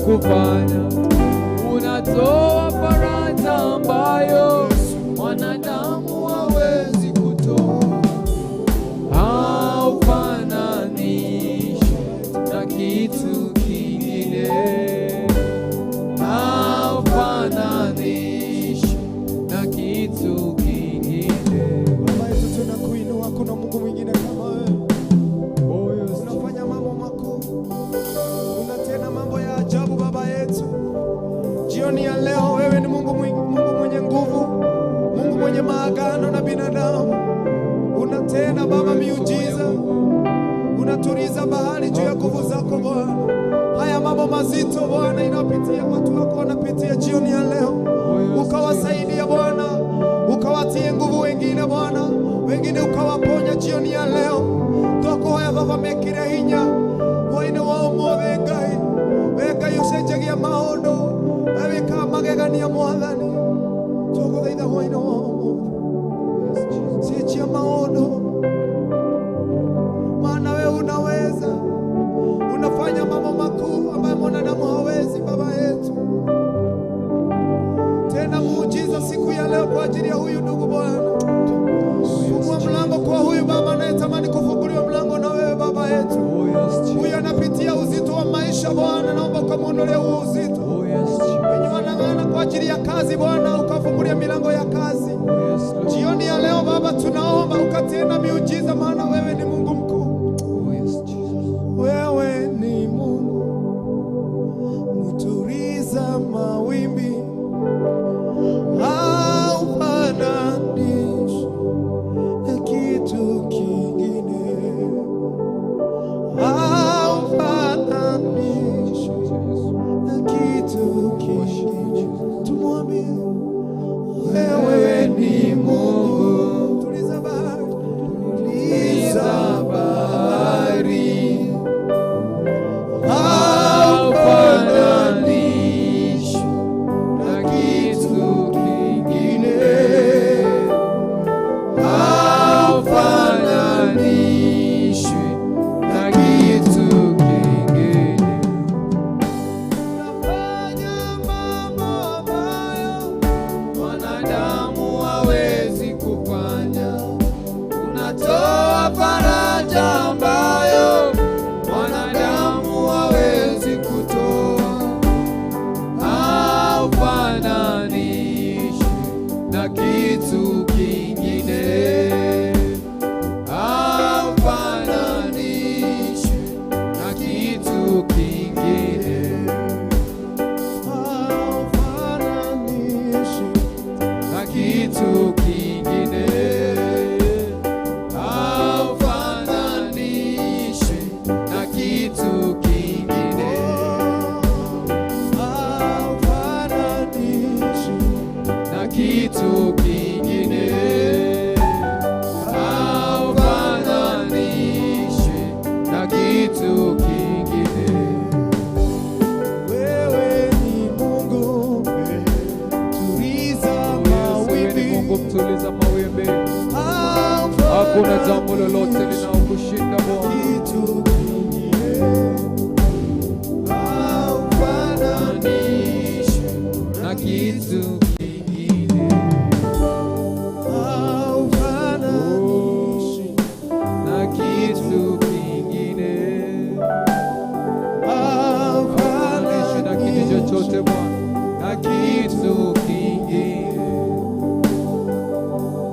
kufanya. Unatoa faraja ambayo mwanadamu hawezi kutoa. Haufananishwi na kitu kingine. Haufananishwi na kitu kingine. Baba yetu tunakuinua, kuna Mungu mwingine kama wewe. Unafanya mambo makuu, unatenda mambo ya ajabu Baba yetu. Jioni ya leo wewe ni Mungu mwenye nguvu, Mungu mwenye maagano na binadamu. Unatenda Baba miujiza, unaturiza bahari juu ya nguvu zako Bwana. Haya mambo mazito Bwana inapitia watu wako, wanapitia jioni ya leo, ukawasaidia Bwana, ukawatie nguvu wengine Bwana, wengine ukawaponya jioni ya leo. Tokoya Baba mekire hinya waine wao mothe Ngai, Ngai ucenjagia maundu weka magegania Mwathani. Tuguthaitha waine wao cenjia maundu, maana wewe unaweza, unafanya mambo makuu ambayo mwanadamu hawezi Baba yetu. Tena muujiza siku ya leo kwa ajili ya huyu ndugu Bwana. Fungua mlango kwa huyu Baba anayetamani kufunguliwa mlango na wewe Baba yetu. Huyu anapitia uzito wa maisha Bwana, naomba ukamwondolee huo uzito. Wenye wanang'ana kwa ajili ya kazi Bwana, ukafungulia milango ya kazi. Jioni ya leo Baba tunaomba ukatenda miujiza, maana wewe ni Mungu mkuu. Wewe ni Mungu muturiza mawimbi, haufananishwi na kitu kingine. Haufananishwi na kitu kingine. Tumwambie wewe ni Mungu. Tuliza bahari, tuliza bahari, haufananishwi na kitu kingine. Haufananishwi na kitu kingine. Unafanya mambo ambayo mwanadamu hawezi kufanya. Unatoa faraja ambayo mwanadamu hawezi kutoa. Haufananishwi na kitu kingine. Haufananishwi na kitu kingine. Haufananishwi na kitu kingine. Haufananishwi na kitu kingine. Haufananishwi na kitu kingine. Haufananishwi na kitu kingine. Wewe ni Mungu tuliza mawimbi, Mungu mtuliza mawimbi. Hakuna jambo lolote linaokushinda Bwana. Haufananishwi na kitu kingine. Haufananishwi na kitu kingine. Haufananishwi na kitu chochote Bwana, na kitu kingine.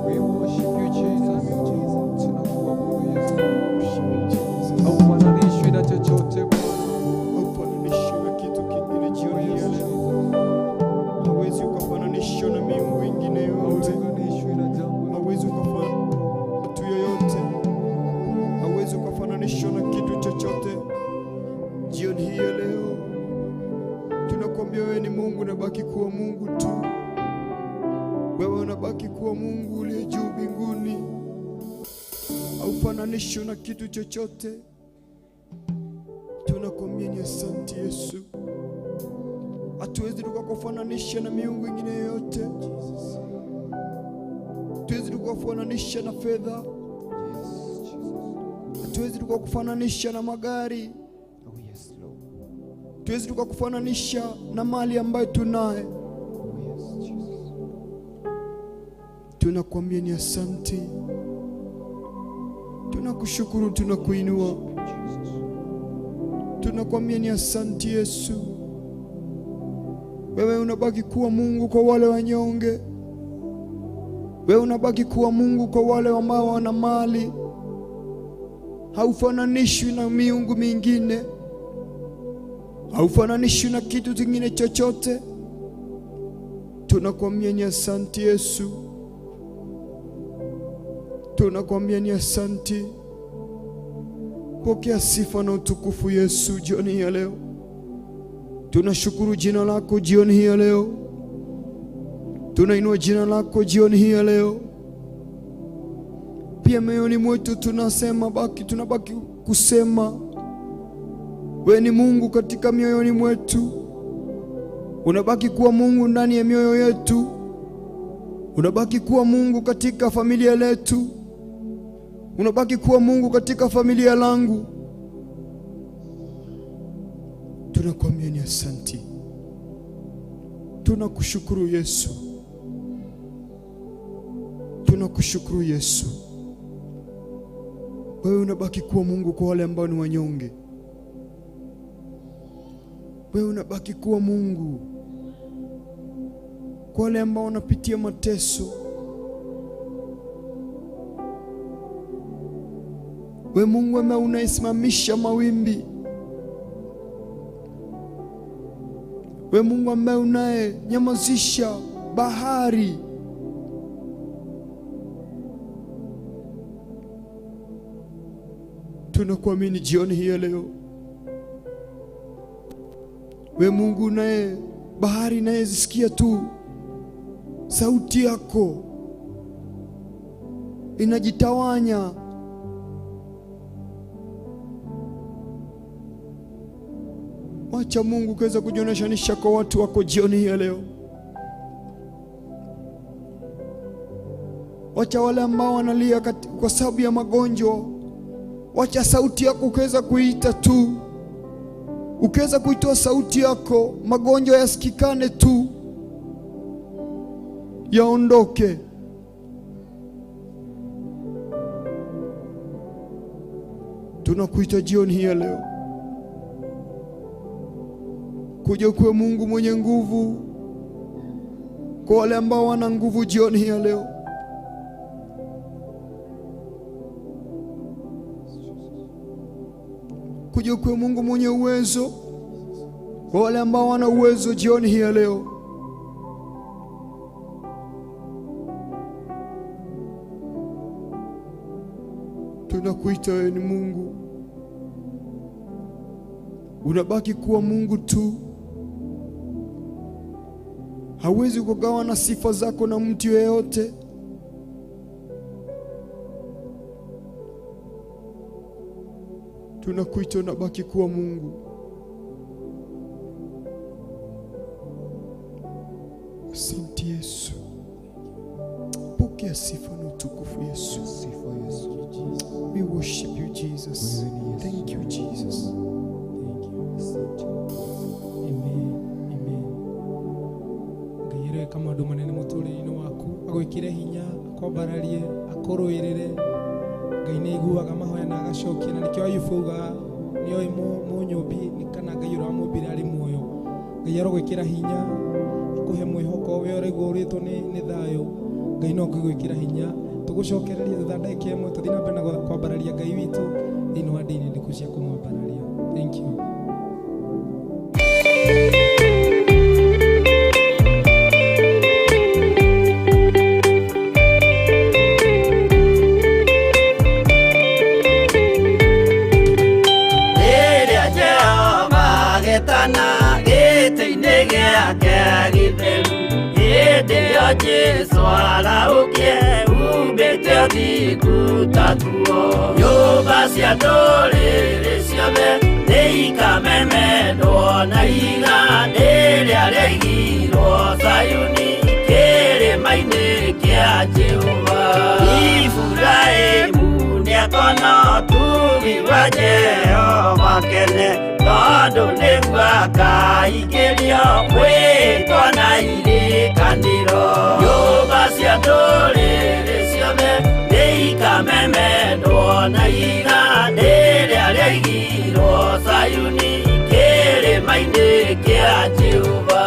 We worship you Jesus. Tunakuabudu Yesu. Haufananishwi na chochote Bwana. Haufananishwi na kitu kingine jioni ya leo. Hauwezi ukafananishwa na miungu ingine yote. Haufananishwi na jambo. Hauwezi ukafananishwa na mtu yoyote. Hauwezi ukafananishwa na kitu chochote. Jioni hii ya leo tunakuambia wewe ni Mungu, unabaki kuwa Mungu tu. Wewe unabaki kuwa Mungu uliye juu mbinguni. Haufananishwi na kitu chochote. Tunakuambia ni asante Yesu. Hatuwezi tukakufananisha na miungu ingine yoyote. Hatuwezi tukakufananisha na fedha. Hatuwezi tukakufananisha na magari. tuwezi tukakufananisha na mali ambayo tunaye. Tunakuambia ni asante, tunakushukuru, tunakuinua, tunakuambia ni asante Yesu. Wewe unabaki kuwa Mungu kwa wale wanyonge. Wewe unabaki kuwa Mungu kwa wale ambao wana mali. Haufananishwi na miungu mingine, haufananishwi na kitu kingine chochote. Tunakuambia ni asante Yesu, tunakuambia ni asante. Pokea sifa na utukufu Yesu jioni ya leo. Tunashukuru jina lako jioni hii ya leo, tunainua jina lako jioni hii ya leo. Pia moyoni mwetu tunabaki kusema wewe ni Mungu katika mioyoni mwetu. Unabaki kuwa Mungu ndani ya mioyo yetu, unabaki kuwa Mungu katika familia letu, unabaki kuwa Mungu katika familia langu. Tunakuambia ni asante, tunakushukuru Yesu, tunakushukuru Yesu. Wewe unabaki kuwa Mungu kwa wale ambao ni wanyonge. Wewe unabaki kuwa Mungu kwa wale ambao wanapitia mateso. Wewe Mungu ambaye unaisimamisha mawimbi. Wewe Mungu ambaye unayenyamazisha bahari. Tunakuamini jioni hii leo. Wewe Mungu naye bahari naye zisikia tu sauti yako inajitawanya. Wacha Mungu kuweza kujioneshanisha kwa watu wako jioni hii leo. Wacha wale ambao wanalia kwa sababu ya magonjwa, wacha sauti yako ukiweza kuita tu, ukiweza kuitoa sauti yako, magonjwa yasikikane tu, yaondoke. Tunakuita jioni hii leo, kuja kuwe Mungu mwenye nguvu kwa wale ambao wana nguvu jioni hii leo. Kuja kuwe Mungu mwenye uwezo kwa wale ambao wana uwezo jioni hii leo. Tunakuita wewe ni Mungu, unabaki kuwa Mungu tu. Hawezi kugawa na sifa zako na mtu yeyote. Tunakuita unabaki kuwa Mungu. Asante Yesu, pokea sifa na utukufu Yesu. We worship you Jesus. Thank you Jesus. Kama ndo manene muturire-ini waku agwikire hinya akwambararie akuruirire Ngai nĩ aiguaga mahoya na agacokia, na nikio Ayubu auga nĩoĩ mũnyũmbi nĩ kana Ngai ũrĩa wamũmbire arĩ muoyo. Ngai arogwĩkĩra hinya akuhe mwĩhoko we ũraigua ũrĩtwo nĩ thayũ. Ngai no ngĩgwĩkĩra hinya tũgũcokererie thutha ndagĩka ĩmwe tũthiĩ na mbere na kwambararia Ngai witũ thĩinĩ wa ndini ndĩkũ cia kũmwambararia. Thank you. Jesu araukie umbĩte ũthingu tatuo. Nyũmba cia ndũrĩrĩ ciothe nĩikamemendwo na iga rĩrĩa rĩaigirwo Sayuni kĩrĩma-inĩ kĩa Jehova. Iburahĩmu nĩakoire no tuviva Jehova kene tondu nĩguo akaingĩrio gwĩtwo na irikanĩro. Nyũmba cia ndũrĩrĩ ciothe nĩikamemendwo na igandĩ rĩrĩa rĩaigirwo Sayuni kĩrĩma-inĩ kĩa Jehova.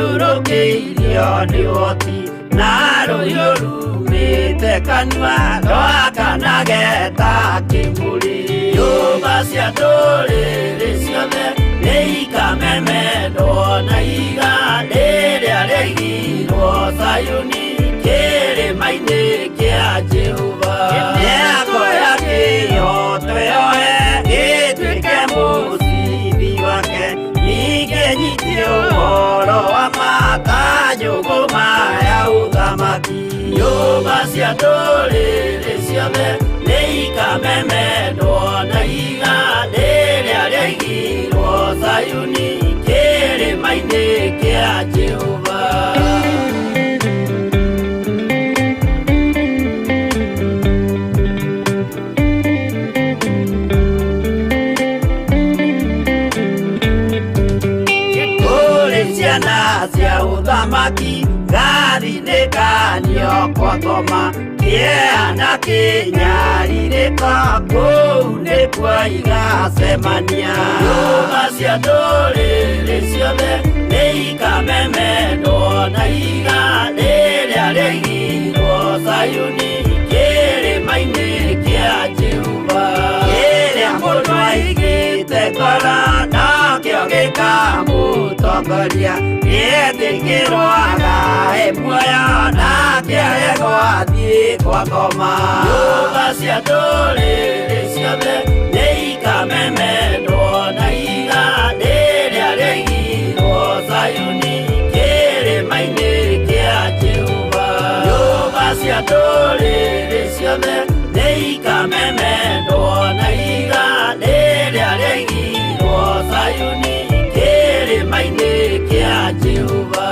Thiũrũrũkĩirio nĩ ũhoti na rũhiũ rumĩte kanua rwakanageta kĩmũrĩ. Nyũmba cia ndũrĩrĩ ciothe nĩikamemendwo na igandĩ rĩrĩa rĩaigirwo Sayuni kĩrĩma-inĩ kĩa Jehova. Mĩako ya kĩhooto yoe gĩtuĩke mũcibi wake, ningĩ nyitio ũhoro wa makanjũgũma ya ũthamaki. Nyũmba cia ndũrĩrĩ ciothe nĩikamemendwo na igandĩ rĩrĩa rĩaigirwo Sayuni kĩrĩma-inĩ kĩa Jehova. Ciana cia ũthamaki gathinĩkanio kwa ngoma, kĩeha kĩnyarirĩka kũu nĩkuo igacemania. Nyũmba cia ndũrĩrĩ ciothe nĩikamemendwo na igandĩ rĩrĩa rĩaigirwo Sayuni kĩrĩma-inĩ kĩa Jehova. Kĩrĩa mũndũ aigĩte ngoro nakĩo gĩkamũtongoria, gĩtĩkĩrwaga muoyo nake arego athiĩ kwa ngoma. Nyũmba cia ndũrĩrĩ ciothe nĩikamemendwo na igandĩ rĩrĩa rĩaigirwo Sayuni kĩrĩma-inĩ kĩa Jehova. Nyũmba cia ndũrĩrĩ ciothe nĩikamemendwo na igandĩ rĩrĩa rĩaigirwo Sayuni kĩrĩma-inĩ kĩa Jehova.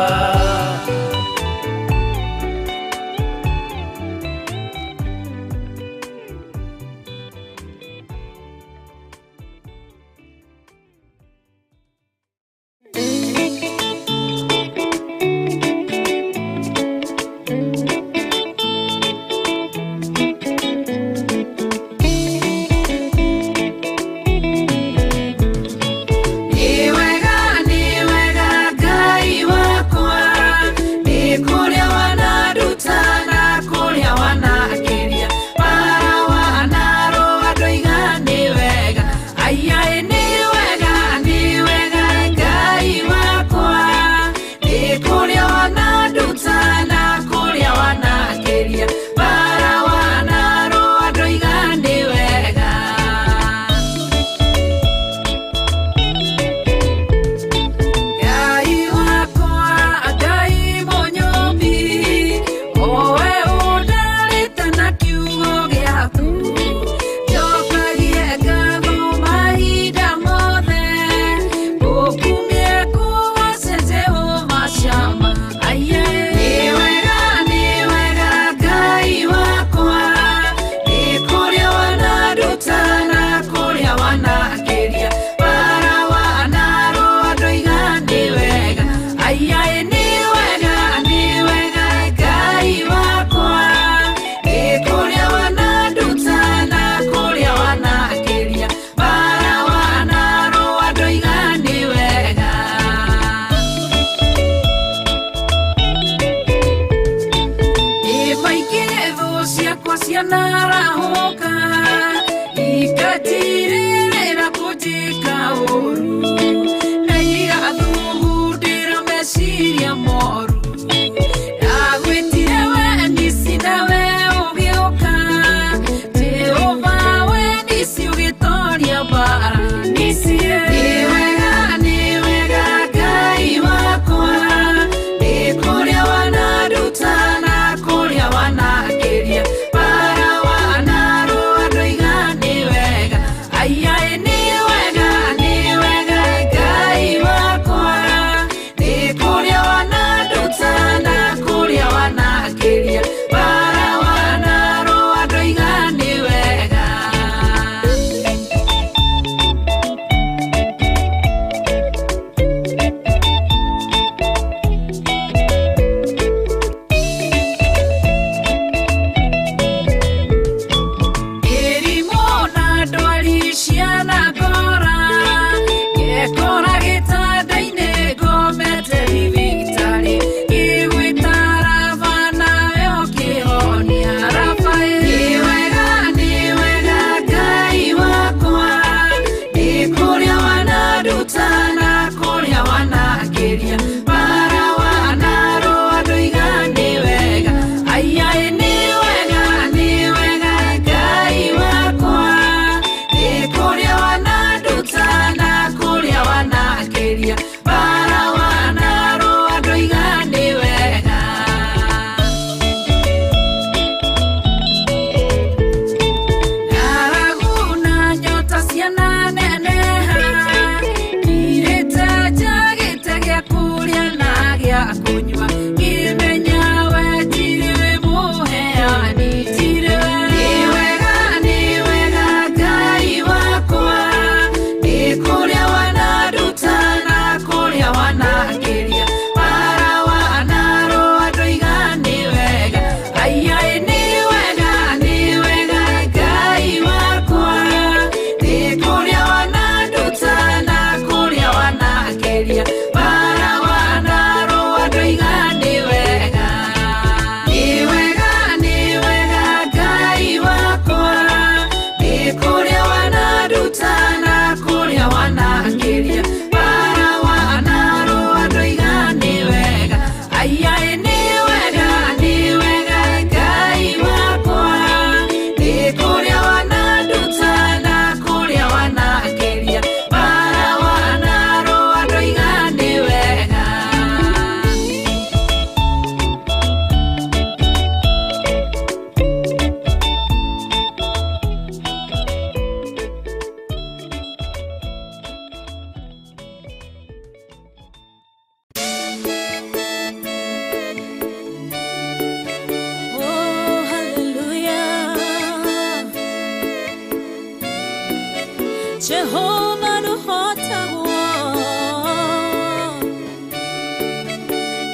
Jehovah no hota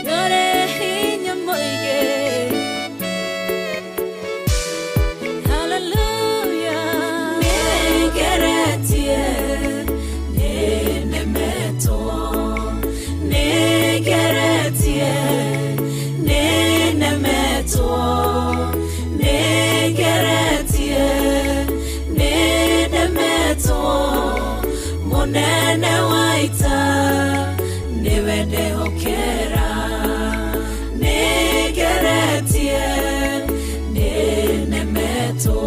yore hinya moige. Hallelujah. Negeretie nenemeto negeretie nenemeto negeretie nenemeto monene waita niwende hokera negeretie nenemeto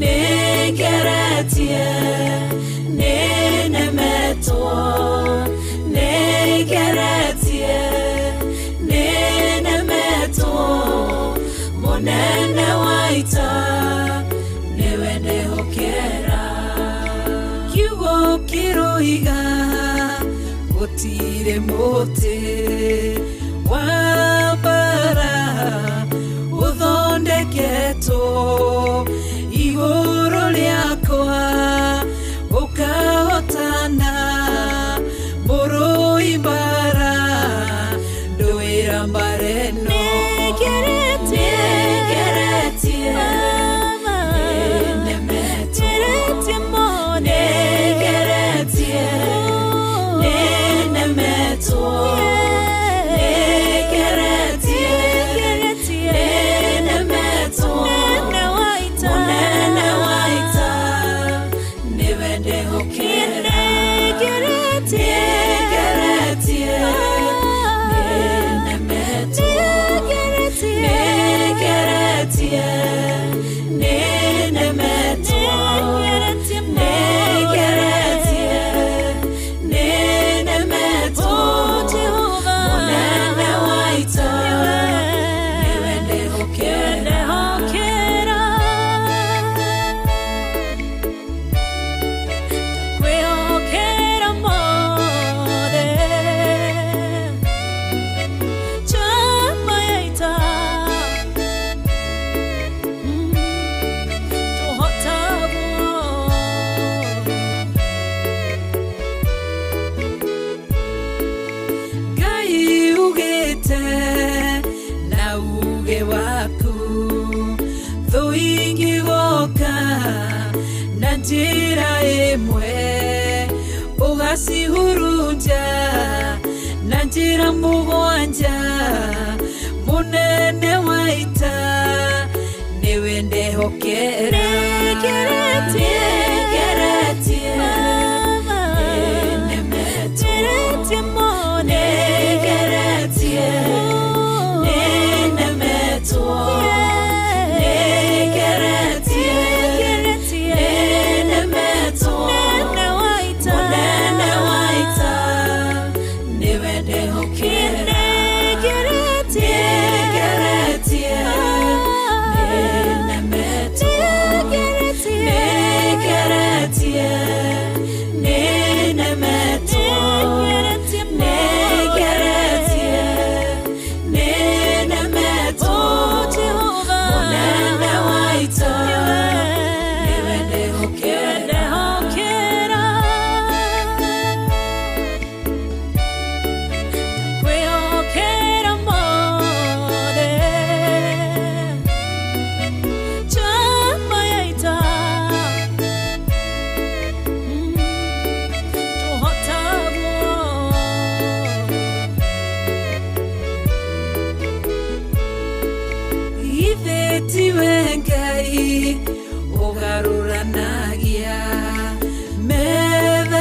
negeretie nenemeto negeretie nenemeto monene waita niwende hokera kiugo kiroiga gutire muti wabara uthondeketo iguru riakwa ukahotana muruimbara nduira mbareno Nanjira emwe ugasihurunja nanjira mugwanja munene waita niwende hokera negeretie nenemeto negeretie nenemeto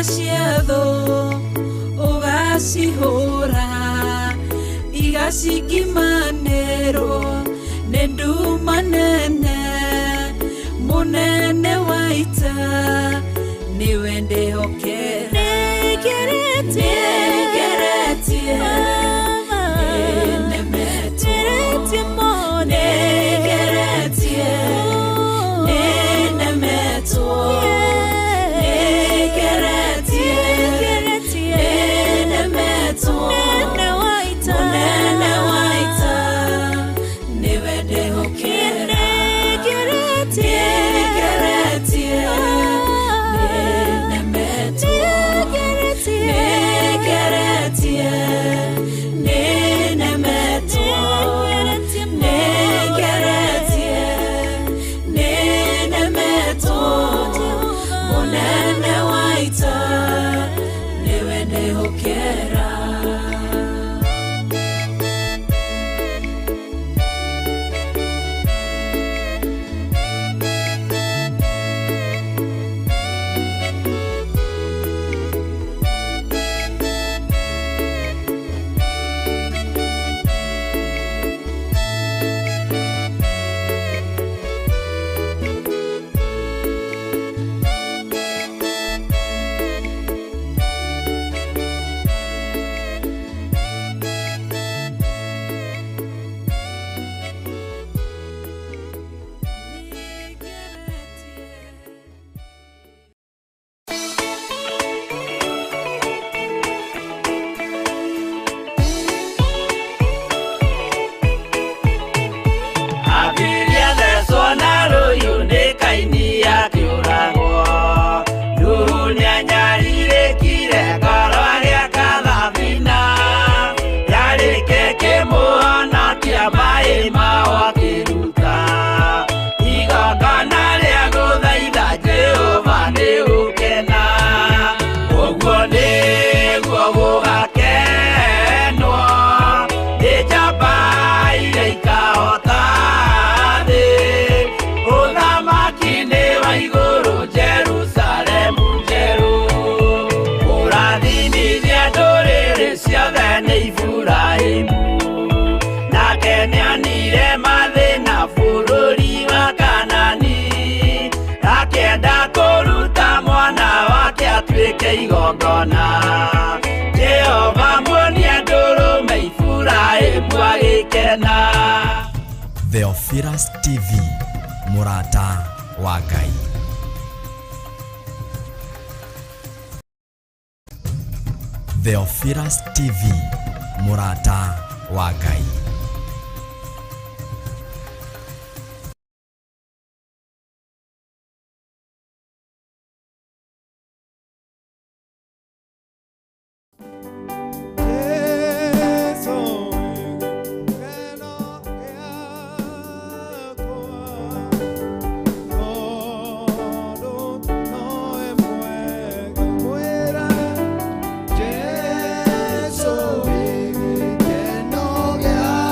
ciatho ugacihũra igacikimanĩrwo nĩ nduma nene mũnene wa ita nĩwe ndĩhokera nĩngeretie igongona Jehova muonia ndũrũme Iburahĩmu agĩkena. Theophilus TV, mũrata wa Ngai. Theophilus TV, mũrata wa Ngai. Yeah.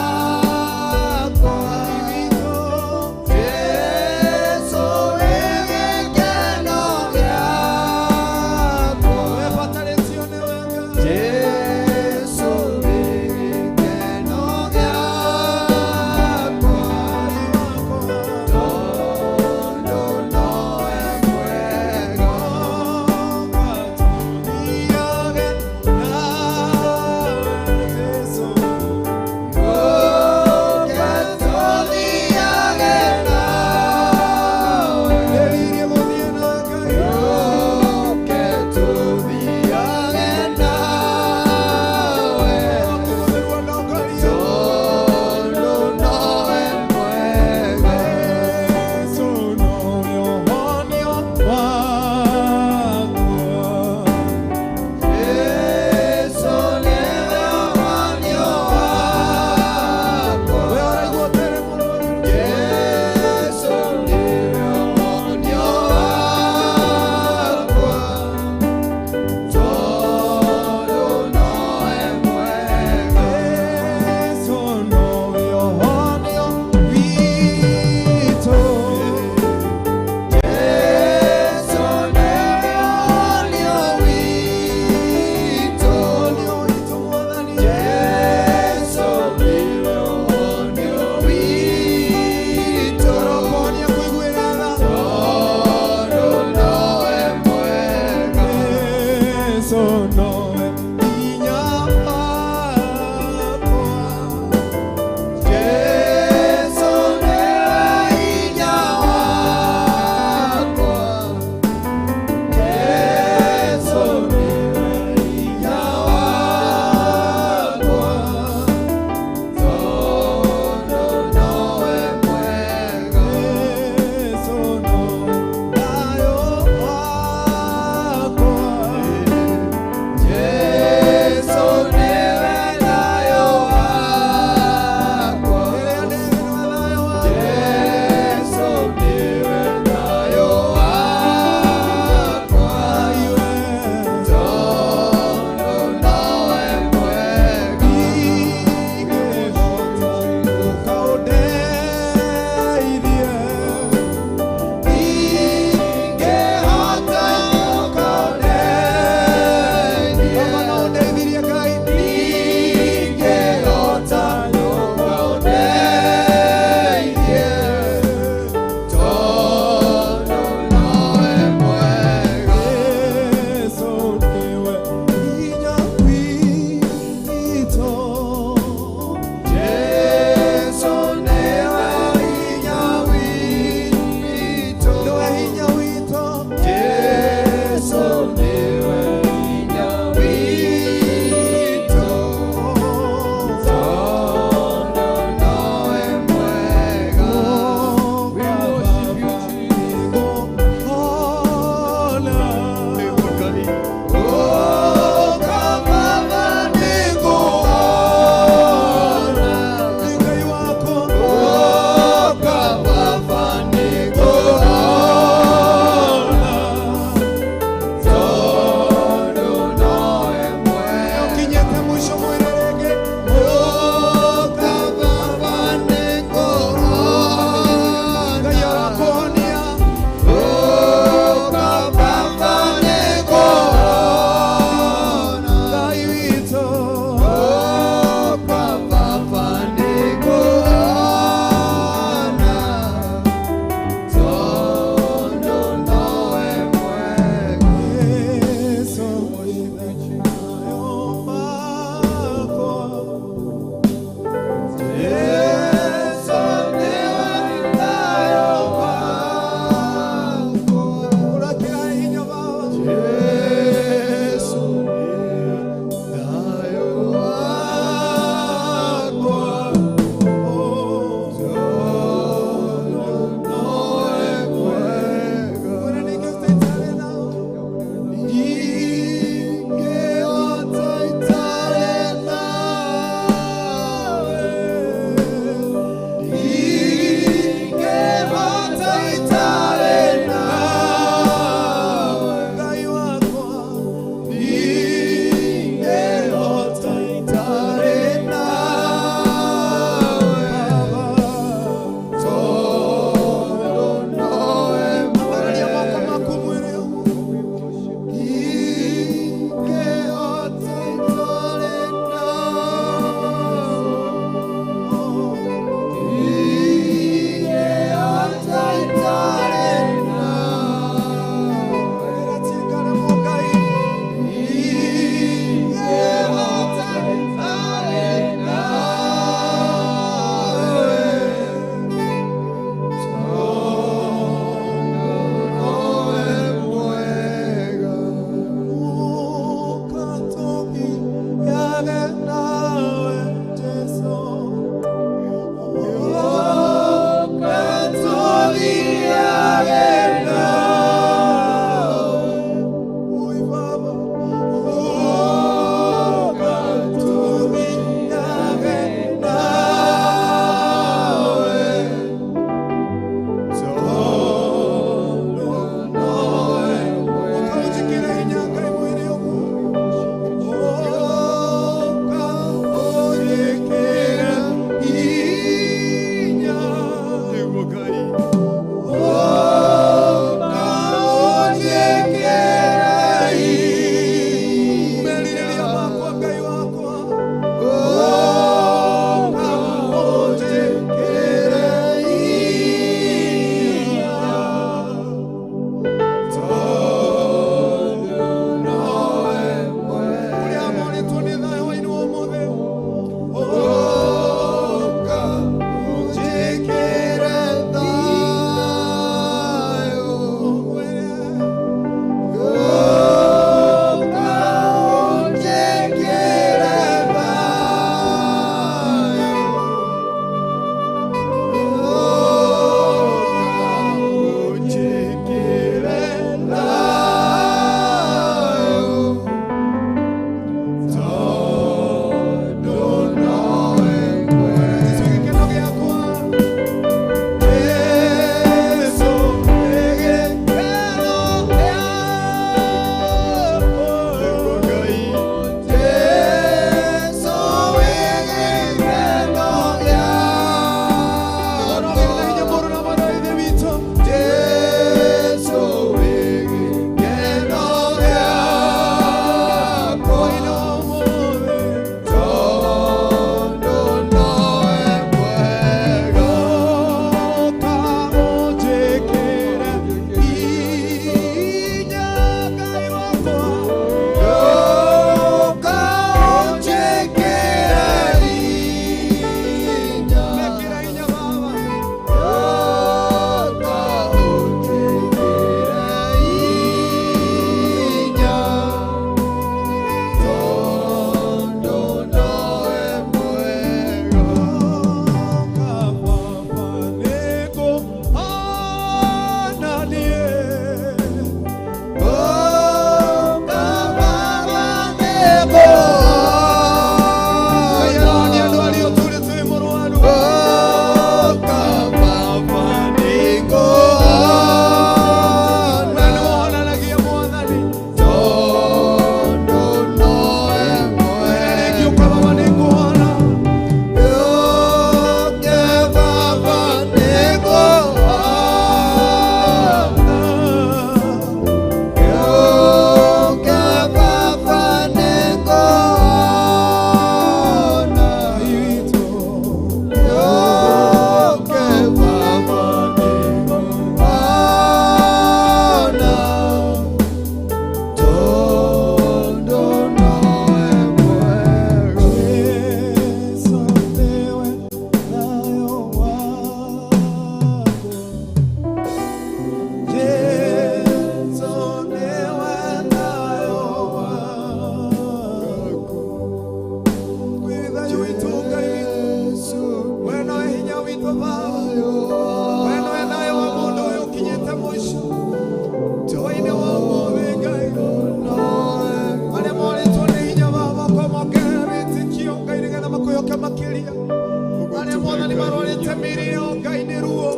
honia arĩa Mwathani marwarĩte mĩĩrĩ yao Ngai nĩ ruo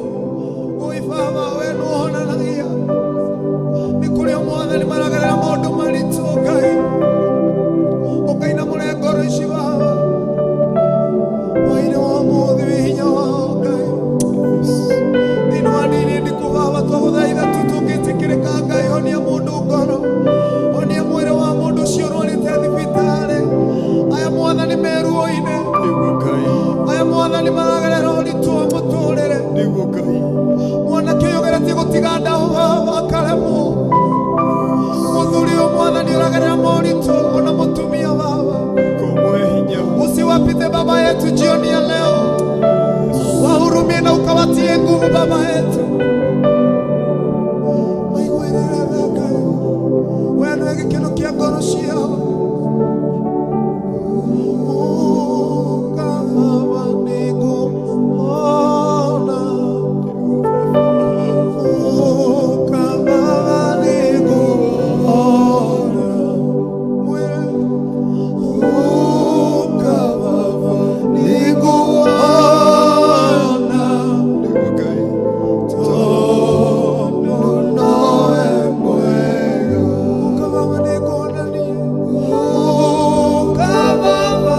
oi Baba we nĩ ũhonanagia nĩ kũrĩa Mwathani maragerera maũndũ maritũ Ngai ũkainamũre ngoro ici Baba waine wa mũthĩ wĩ hinya wao Ngai thĩinĩ wa ndini ndĩkũ Baba twagũthaitha tu tũngĩtĩkĩrĩka Ngai honia mũndũ ngoro honia mwĩrĩ wa mũndũ ũcio ũrwarĩte thibitarĩ aya Mwathani meruo-inĩ aya Mwathani maragerera ũritũ wa mũtũrĩre mwanake ũyũ ũgeretie gũtiga ndaho Baba akaremwo mũthuri ũyũ Mwathani ũragerera moritũ ona mũtumia Baba usiwapite Baba yetu jioni ya leo wahurumie na ukawatie nguvu Baba yetu maigwĩrĩre Ngai we nĩwe gĩkeno kĩa ngoro ciao Baba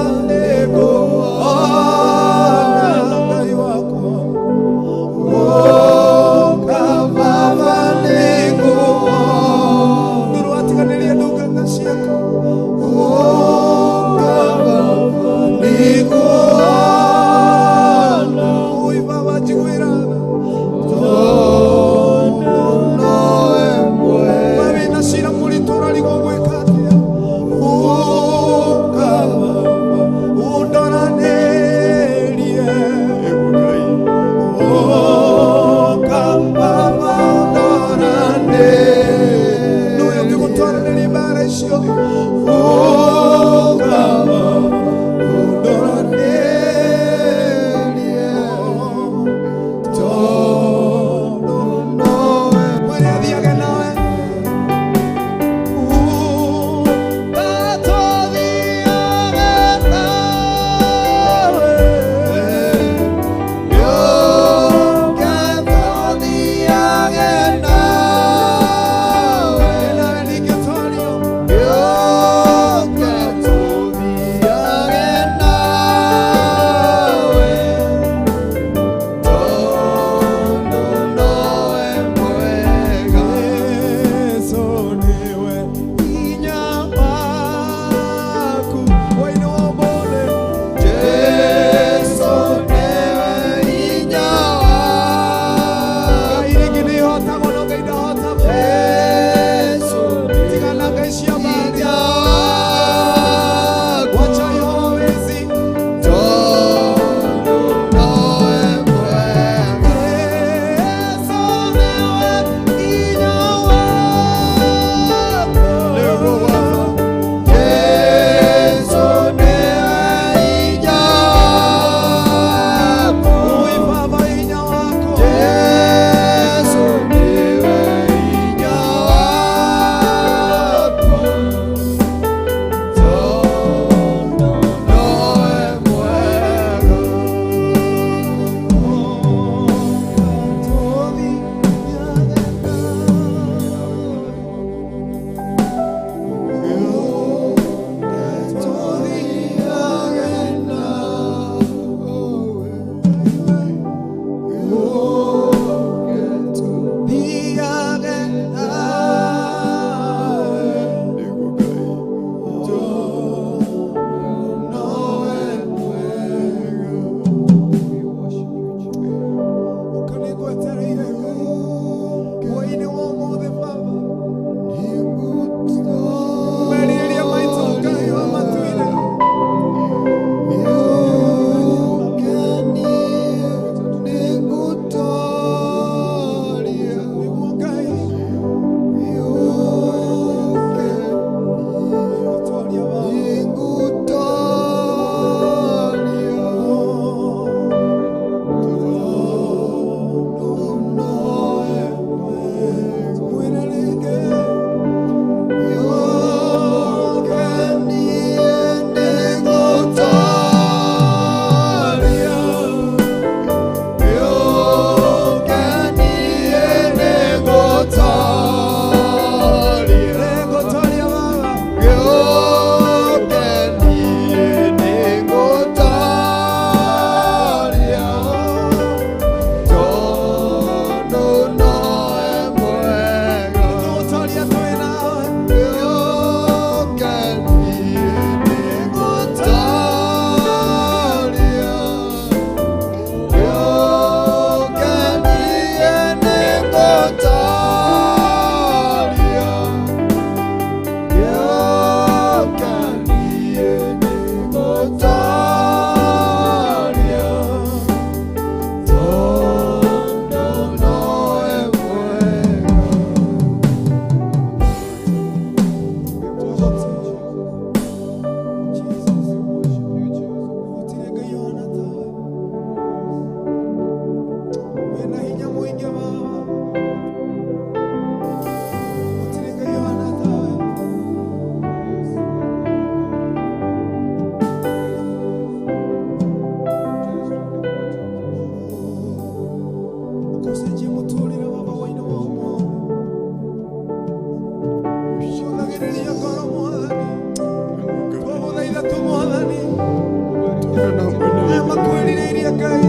maya makwĩrirĩirie Ngai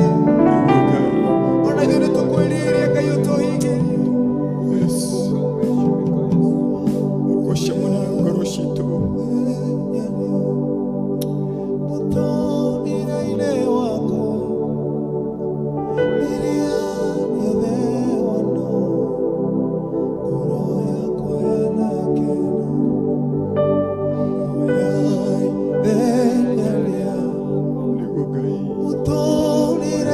ona ithuĩ nĩtũkwĩrirĩirie Ngai ũtũhinge. Gũcemana ngoro citũ mũtũũrĩre-inĩ wako iria rĩothe wano ngoro yakwa yanakena oya itheria rĩa nĩguo Ngai mũtũũrĩre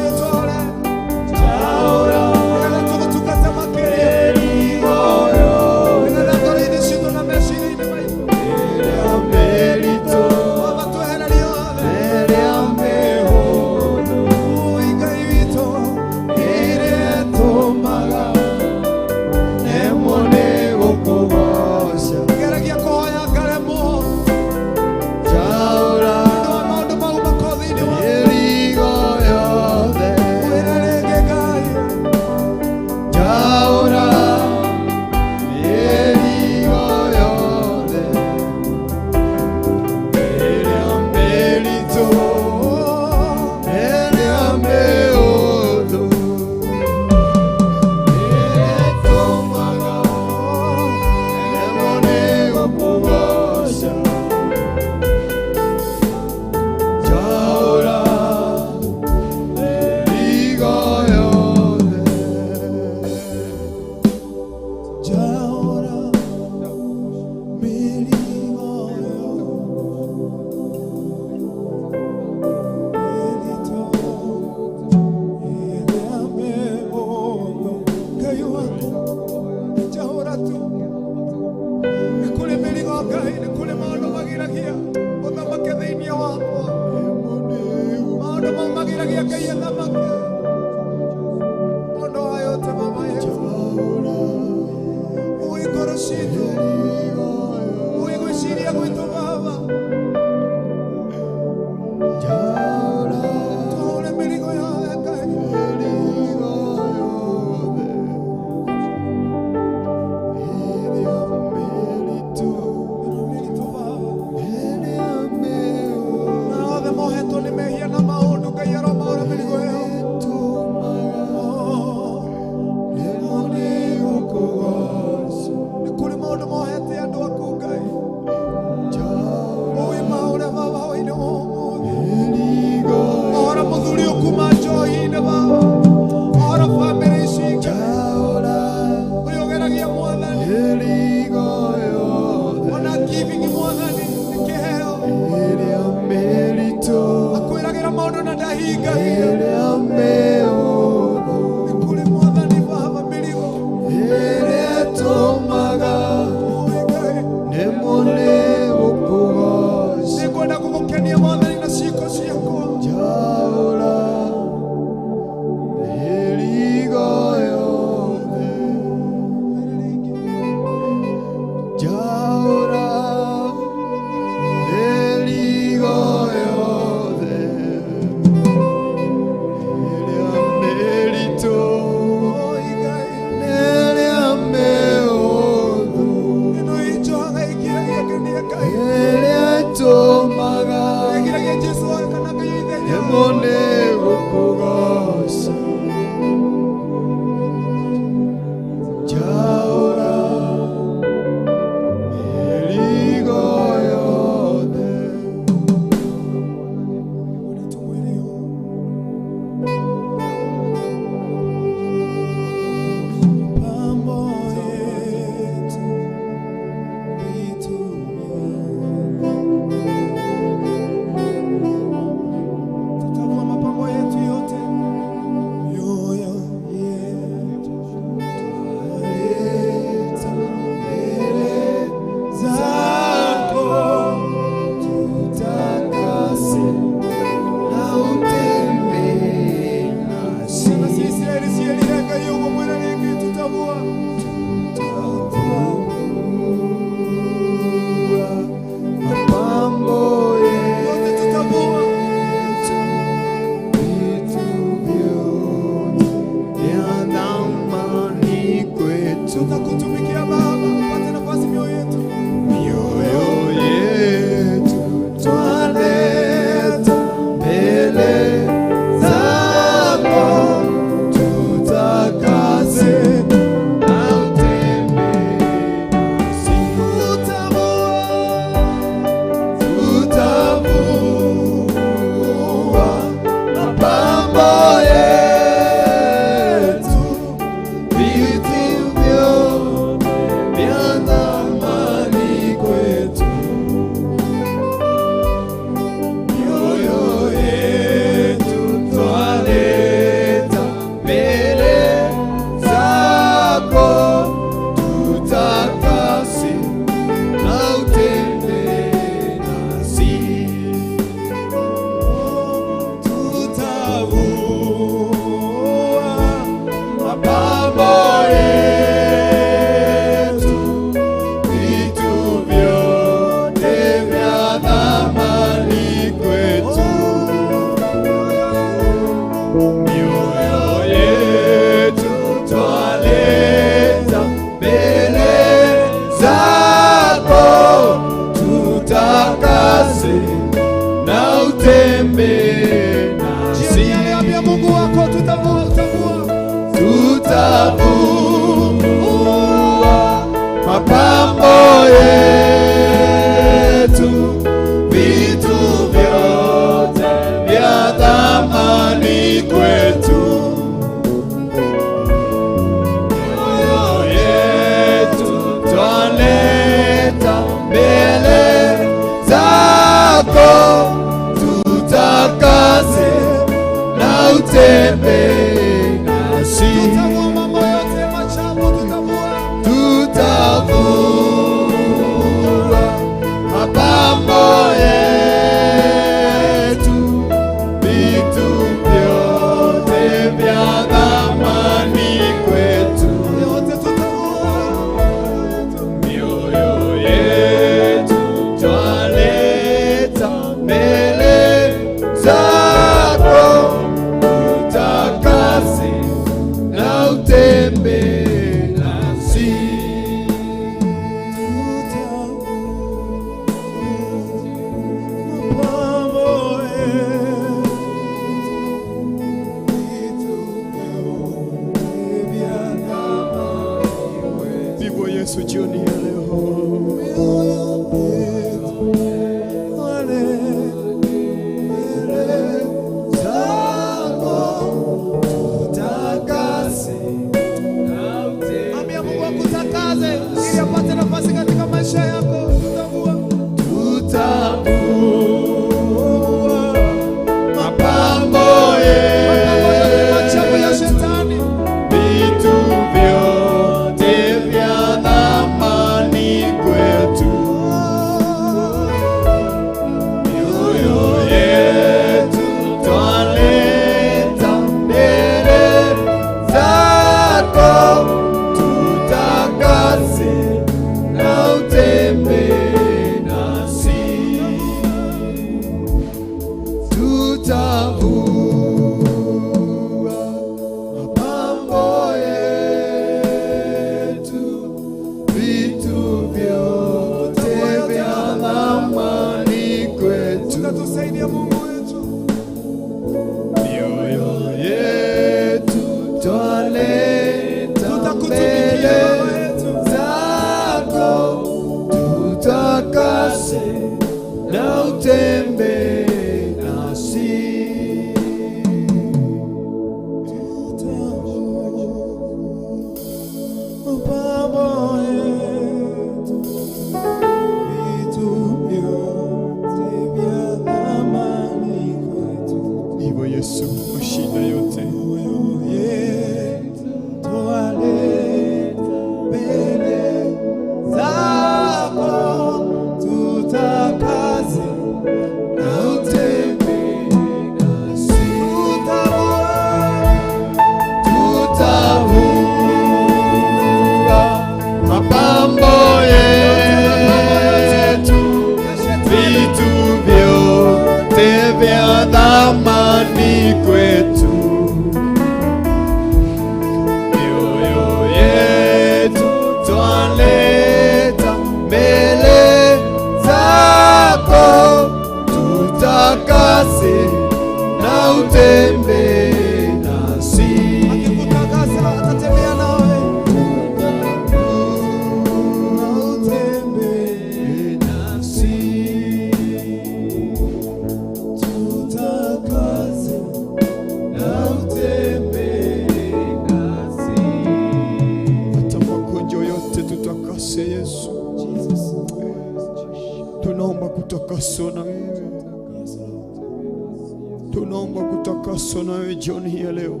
Tunaomba kutakaswa na wewe jioni hii ya leo.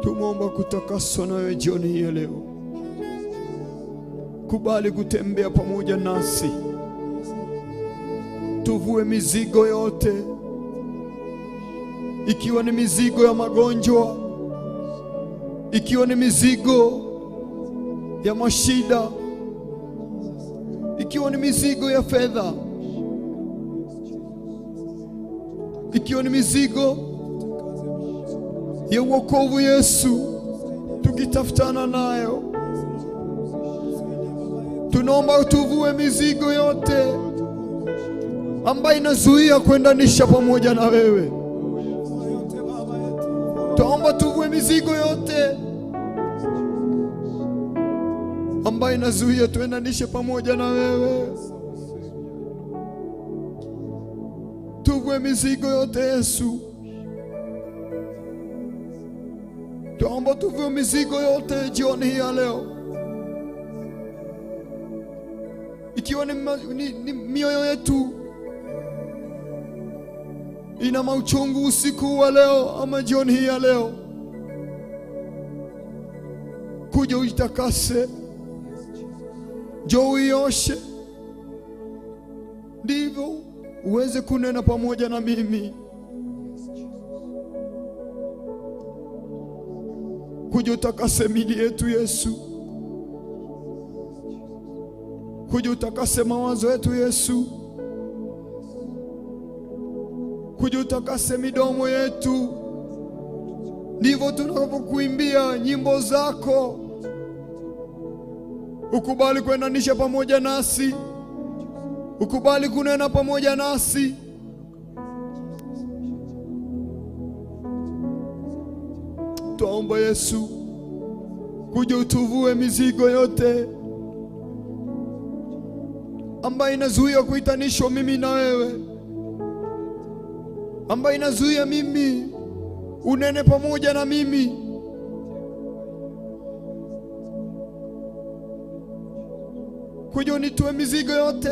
Tunaomba kutakaswa na wewe jioni hii ya leo. Kubali kutembea pamoja nasi. Tuvue mizigo yote, ikiwa ni mizigo ya magonjwa, ikiwa ni mizigo ya mashida, ikiwa ni mizigo ya fedha, ikiwa ni mizigo ya wokovu Yesu tukitafutana nayo. Tunaomba tuvue mizigo yote ambayo inazuia kuendanisha pamoja na wewe. Tunaomba tuvue mizigo yote ambayo inazuia tuendanishe pamoja na wewe. Tuvue mizigo yote Yesu. Tunaomba tuvue mizigo yote jioni hii ya leo. Ikiwa ni mioyo yetu ina mauchungu usiku wa leo ama jioni hii ya leo, kuja uitakase, njoo uioshe, ndivyo uweze kunena pamoja na mimi. Kuja utakase miili yetu Yesu. Kuja utakase mawazo yetu Yesu. Kuja utakase midomo yetu. Ndivyo tunapokuimbia nyimbo zako. Ukubali kuendanisha pamoja nasi. Ukubali kunena pamoja nasi. Tuomba Yesu, kuja utuvue mizigo yote ambayo inazuia kuitanishwa mimi na wewe, ambayo inazuia mimi unene pamoja na mimi. Kuja unitue mizigo yote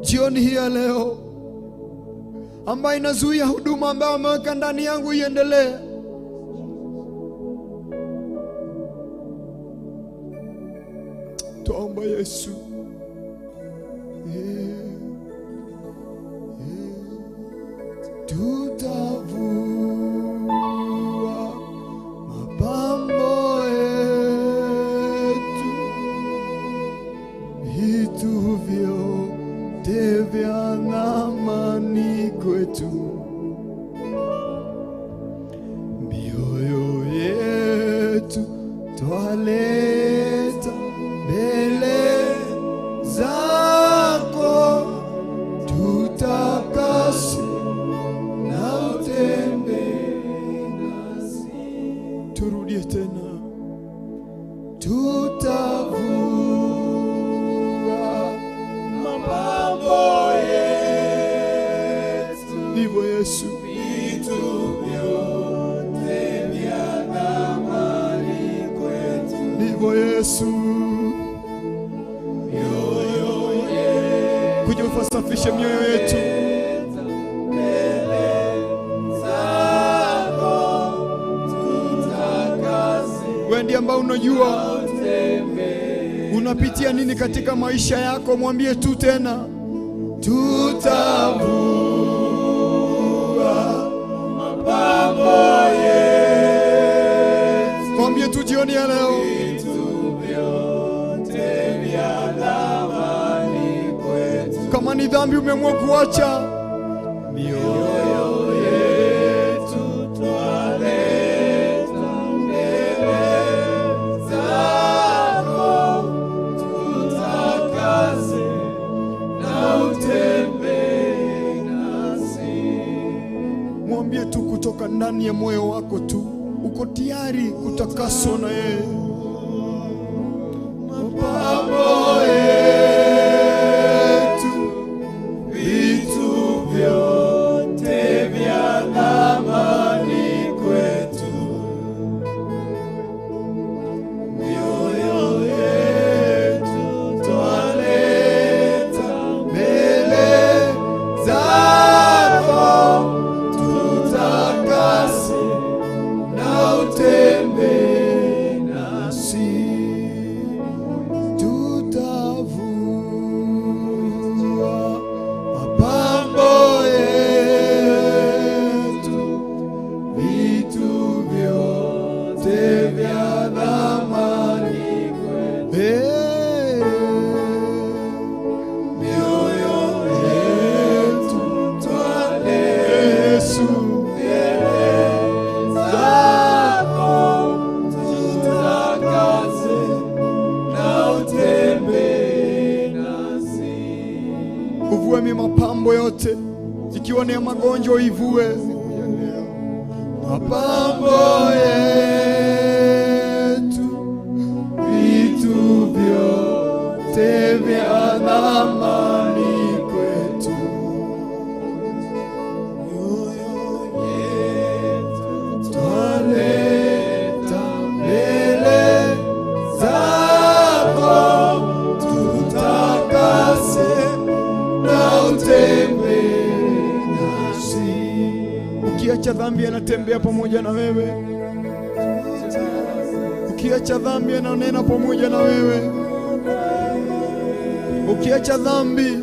jioni hii ya leo, ambayo inazuia huduma ambayo ameweka ndani yangu iendelee. Tuomba Yesu. Tutavua mapambo yetu, vyote vya thamani kwetu, mioyo yetu twaleta mbele zako, tutakase na utembee nasi. Turudie tena, tutavua mapambo yetu, ndivyo Yesu, vitu vyote vya thamani kwetu, ndivyo Yesu, mioyo yetu, kuja ufasafishe mioyo yetu mbele zako, tutakase. Wewe ndiye ambao unajua unapitia nini katika maisha yako. Mwambie tu tena, tutavua mapambo yetu. Mwambie tu jioni ya leo, vitu vyote vya thamani kwetu. Kama ni dhambi umeamua kuacha, mioyo yetu twaleta mbele zako, tutakase na utembee nasi. Mwambie tu kutoka ndani ya moyo wako tu, uko tayari kutakaswa na yeye. Mapambo yetu, vitu vyote vya thamani kwetu, mioyo yetu twaleta mbele zako, tutakase na utembee nasi. Tutavua mapambo yetu, vitu vyote vya thamani kwetu, mioyo yetu twaleta Yesu mbele zako, tutakase na utembee nasi. Uvue mapambo yote, ikiwa ni ya magonjwa ivue mapambo yetu, vitu vyote vya thamani kwetu, mioyo yetu twaleta mbele zako, tutakase na utembee nasi. Ukiacha dhambi anatembea pamoja na wewe, ukiacha dhambi ananena pamoja na wewe, ukiacha dhambi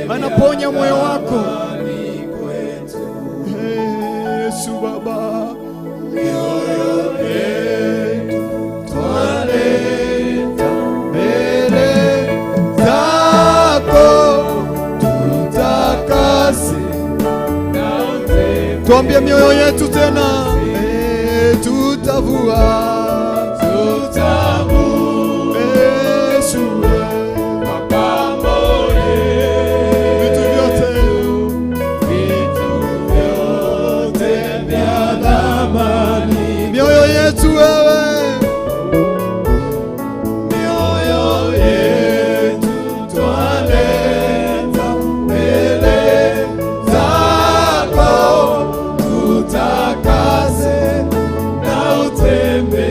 anaponya moyo wako. Yesu Baba, mioyo yetu twaleta mbele zako, tutakase na utembee. Tuambie mioyo yetu tena, tutavua Yesu mapambo yetu, vitu vyote vya thamani, mioyo yetu wewe, mioyo yetu twaleta mbele zako, tutakase na utembee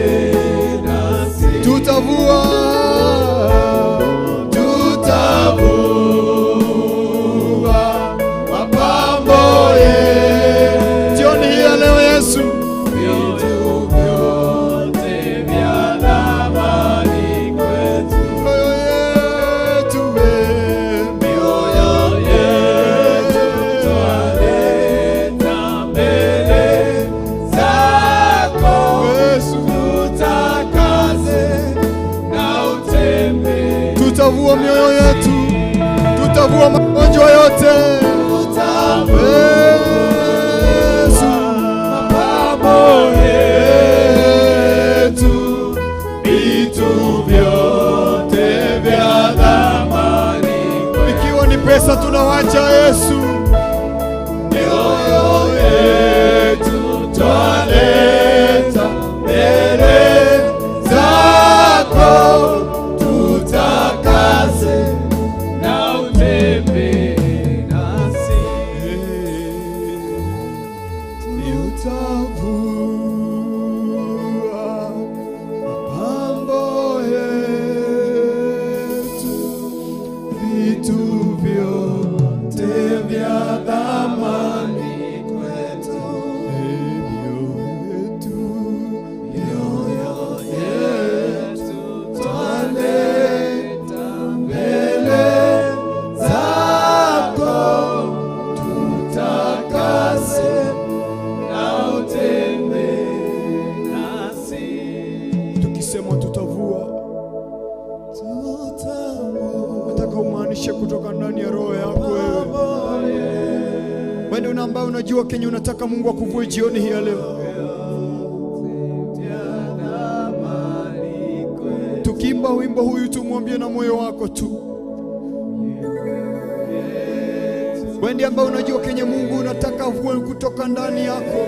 tutavua mioyo yetu, tutavua magonjwa yote. Yesu, mapambo yetu, vitu vyote vya thamani. Ikiwa ni pesa tunawacha Yesu, mioyo yetu twaleta mbele zako, tutakase na utembee nasi. Utavua mapambo yetu, vitu vyote vya thamani kwetu. Mioyo yetu twaleta mbele zako, tutakase na utembee nasi. Tukisema tutavua, nataka umaanishe kutoka ndani ya roho yako wewe. Wewe ambaye unajua kenye unataka Mungu akuvue jioni hii ya leo. Tukiimba wimbo huyu tumwambie na moyo wako tu. Wewe ambaye unajua kenye Mungu unataka avue kutoka ndani yako,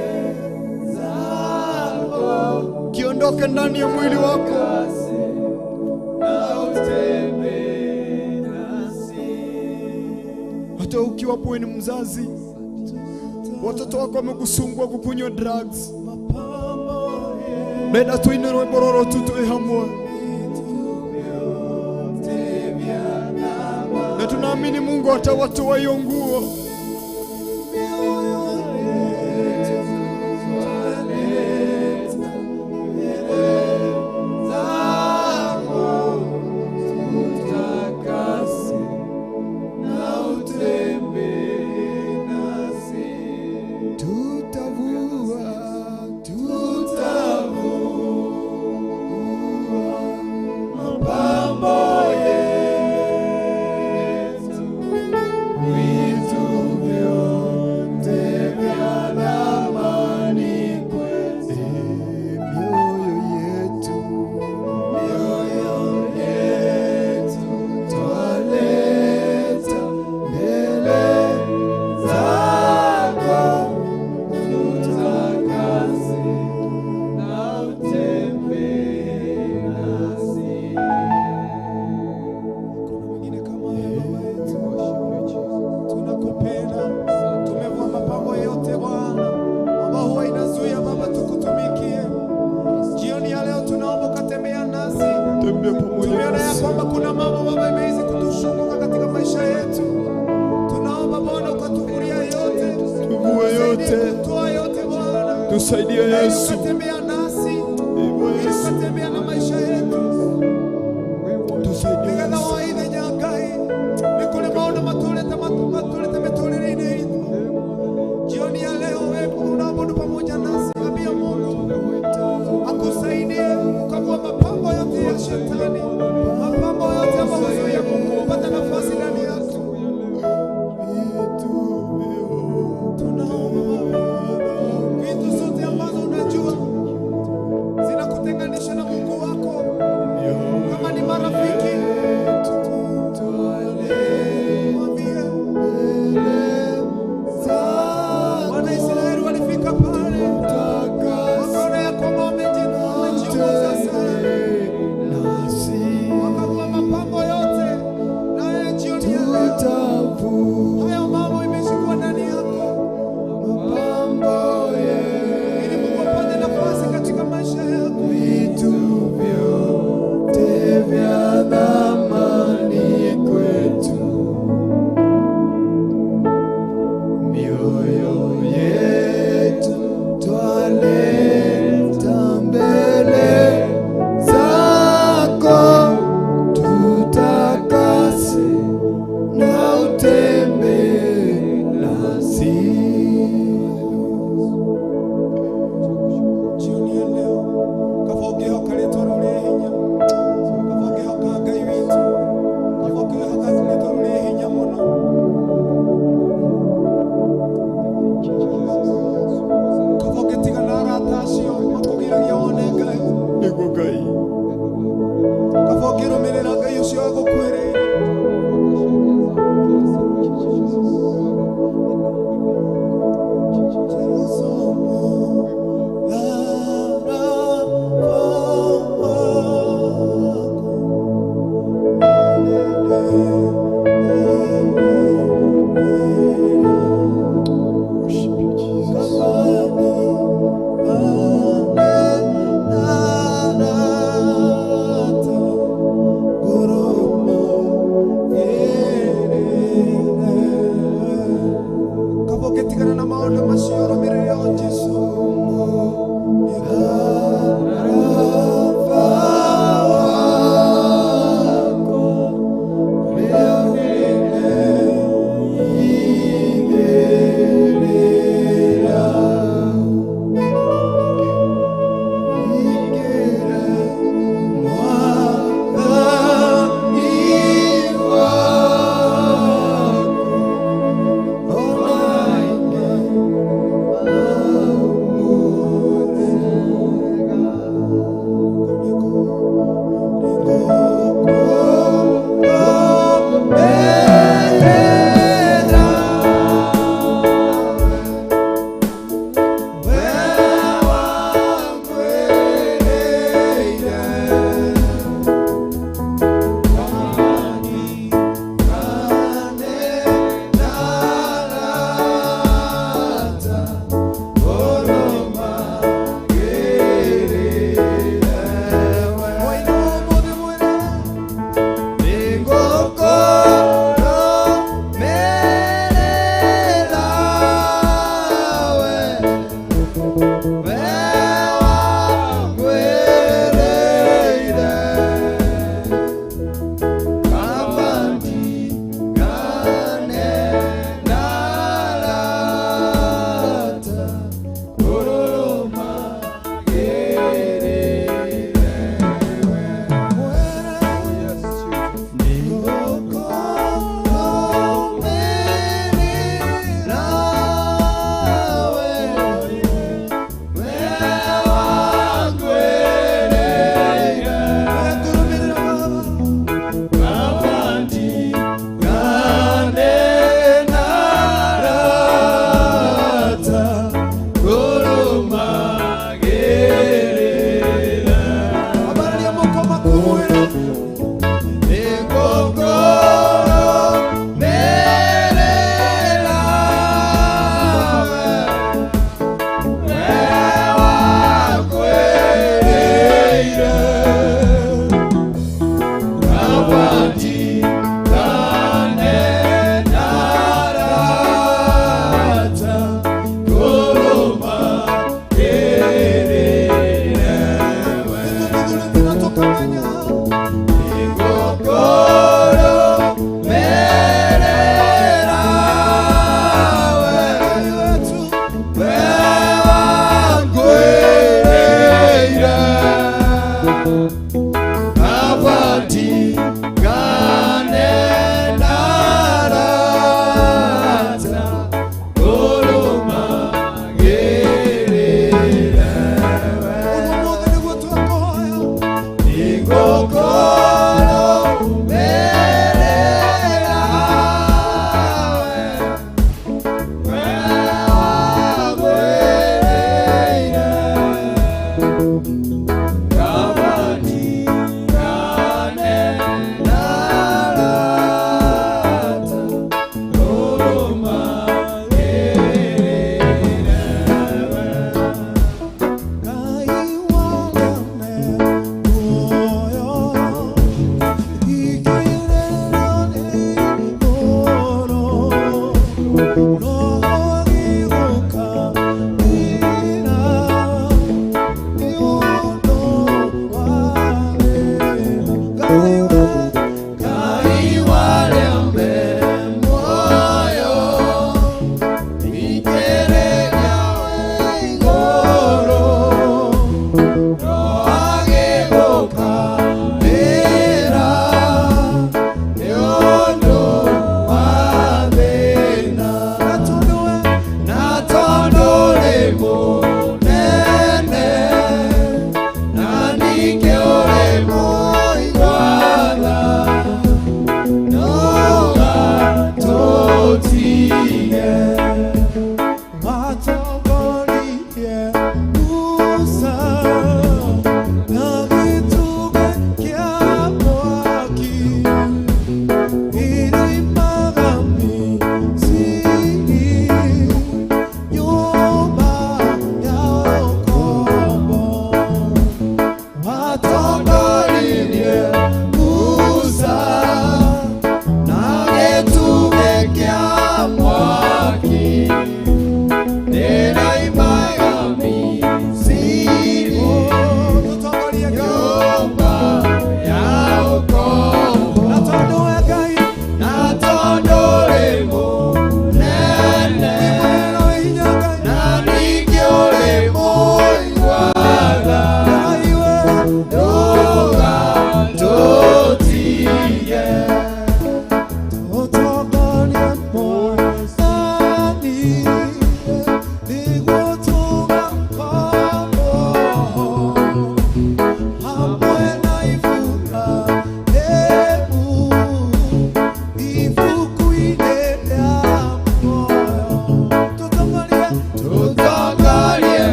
kiondoke ndani ya mwili wako. Hata ukiwapo ni mzazi, watoto wako wamekusumbua kukunywa drugs, beda tuinero bororo tutoe hamwa, na tunaamini Mungu atawatoa hiyo nguo. Tusaidie Yesu. Tembea nasi. Tembea na maisha yetu. Tusaidie. Ngana waide nyagai. Nikule maono matuleta metulini. Jioni ya leo wewe unaabudu pamoja nasi. Ambia Mungu akusaidie kukagua mapambo yote ya shetani. Mapambo yote ambayo ya kupata nafasi ndani yako. Vitu zote ambazo unajua gukwerera Ketikana na maono masioro mireo Yesu Rafa wako leo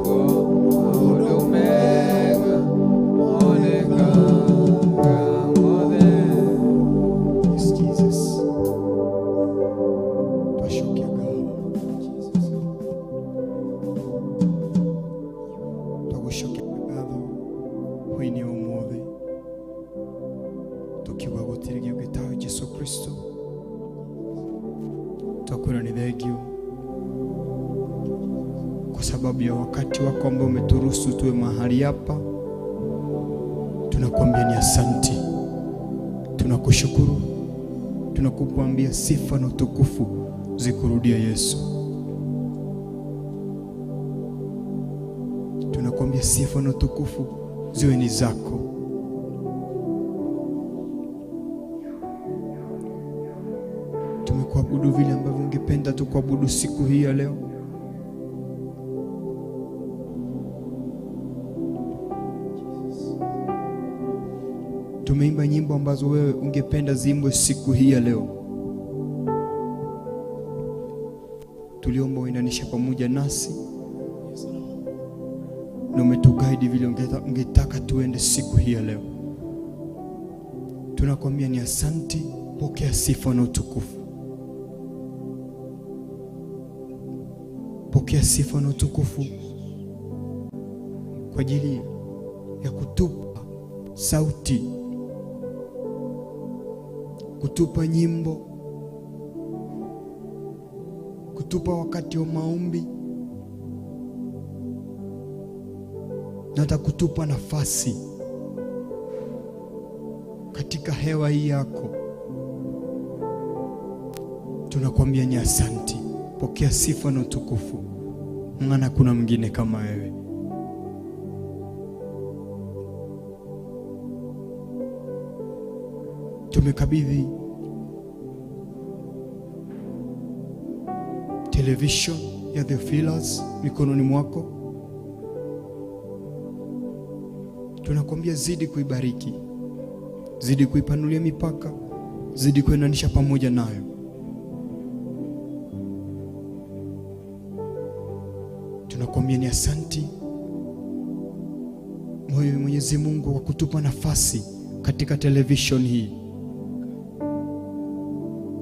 Go tunagucokia ngatho hwaini umuthi tukiuga gutiri giugi tawe Jesu Kristo. Twakwira ni thengio kwa sababu ya wakati wako ambao umeturuhusu tuwe mahali hapa. Tunakuambia ni asante, tunakushukuru, tunakuambia sifa na utukufu zikurudia Yesu. Tunakuambia sifa na utukufu ziwe ni zako. Tumekuabudu vile ambavyo ungependa tukuabudu siku hii ya leo. Tumeimba nyimbo ambazo wewe ungependa ziimbwe siku hii ya leo. Tuliomba uendanishe pamoja nasi na umetuguide vile ungetaka tuende siku hii ya leo. Tunakwambia ni asante, pokea sifa na utukufu. Pokea sifa na utukufu kwa ajili ya kutupa sauti, kutupa nyimbo, kutupa wakati wa maombi, na hata kutupa nafasi katika hewa hii yako. Tunakwambia ni asante, pokea sifa na utukufu, maana kuna mwingine kama wewe. Tumekabidhi television ya The Fillers mikononi mwako. Tunakwambia zidi kuibariki, zidi kuipanulia mipaka, zidi kuendanisha pamoja nayo. Tunakwambia ni asante Mwenyezi Mungu kwa kutupa nafasi katika television hii.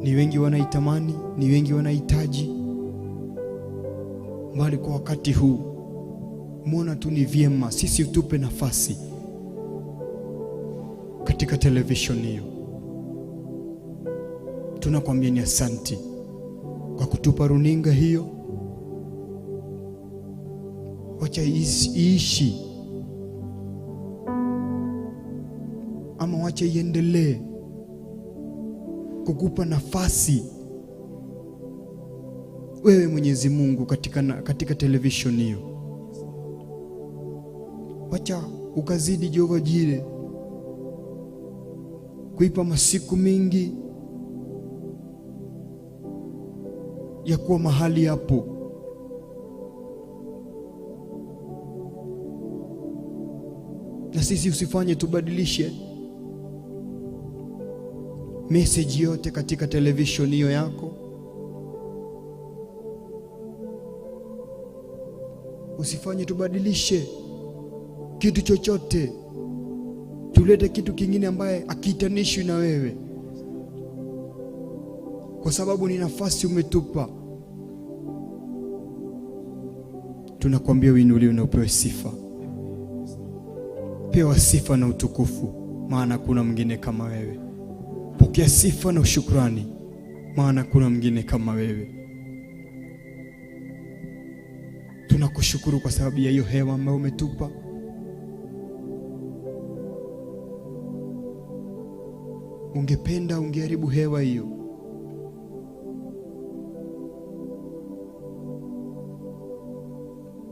Ni wengi wanaitamani, ni wengi wanahitaji, bali kwa wakati huu muona tu ni vyema sisi utupe nafasi katika television hiyo. Tunakwambia ni asante kwa kutupa runinga hiyo. Wacha iishi ama wacha iendelee kukupa nafasi wewe Mwenyezi Mungu katika television hiyo. Wacha ukazidi Jehova Jire kuipa masiku mingi ya kuwa mahali hapo. Na sisi usifanye tubadilishe message yote katika television hiyo yako. Usifanye tubadilishe kitu chochote, tulete kitu kingine ambaye akiitanishwi na wewe, kwa sababu ni nafasi umetupa. Tunakwambia uinuliwe na upewe sifa. Pewa sifa na utukufu, maana kuna mwingine kama wewe. Pokea sifa na shukrani, maana kuna mwingine kama wewe. Tunakushukuru kwa sababu ya hiyo hewa ambayo umetupa. Ungependa ungeharibu hewa hiyo.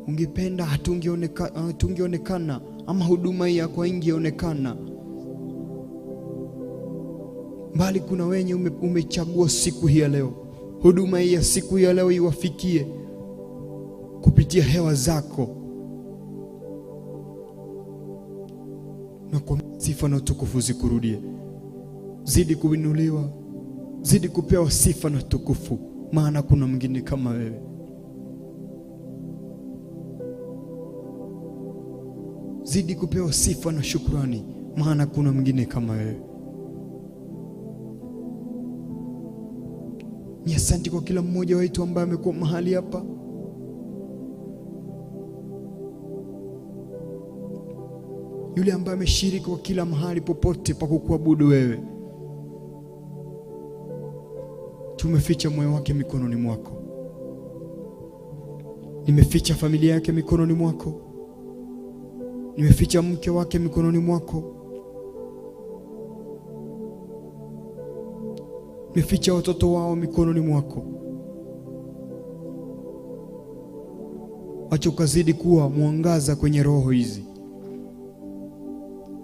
Ungependa hatungeonekana ama huduma hii yako ingeonekana. Bali kuna wenye umechagua siku hii ya leo, huduma hii ya siku hii ya leo iwafikie kupitia hewa zako. Na kwa sifa na utukufu zikurudie. Zidi kuinuliwa, zidi kupewa sifa na utukufu, maana kuna mwingine kama wewe. Zidi kupewa sifa na shukrani, maana kuna mwingine kama wewe. Ni asante kwa kila mmoja wetu ambaye amekuwa mahali hapa. yule ambaye ameshiriki kwa kila mahali popote pa kukuabudu wewe. Tumeficha moyo wake mikononi mwako. Nimeficha familia yake mikononi mwako. Nimeficha mke wake mikononi mwako. Nimeficha watoto wao mikononi mwako. Acha ukazidi kuwa mwangaza kwenye roho hizi.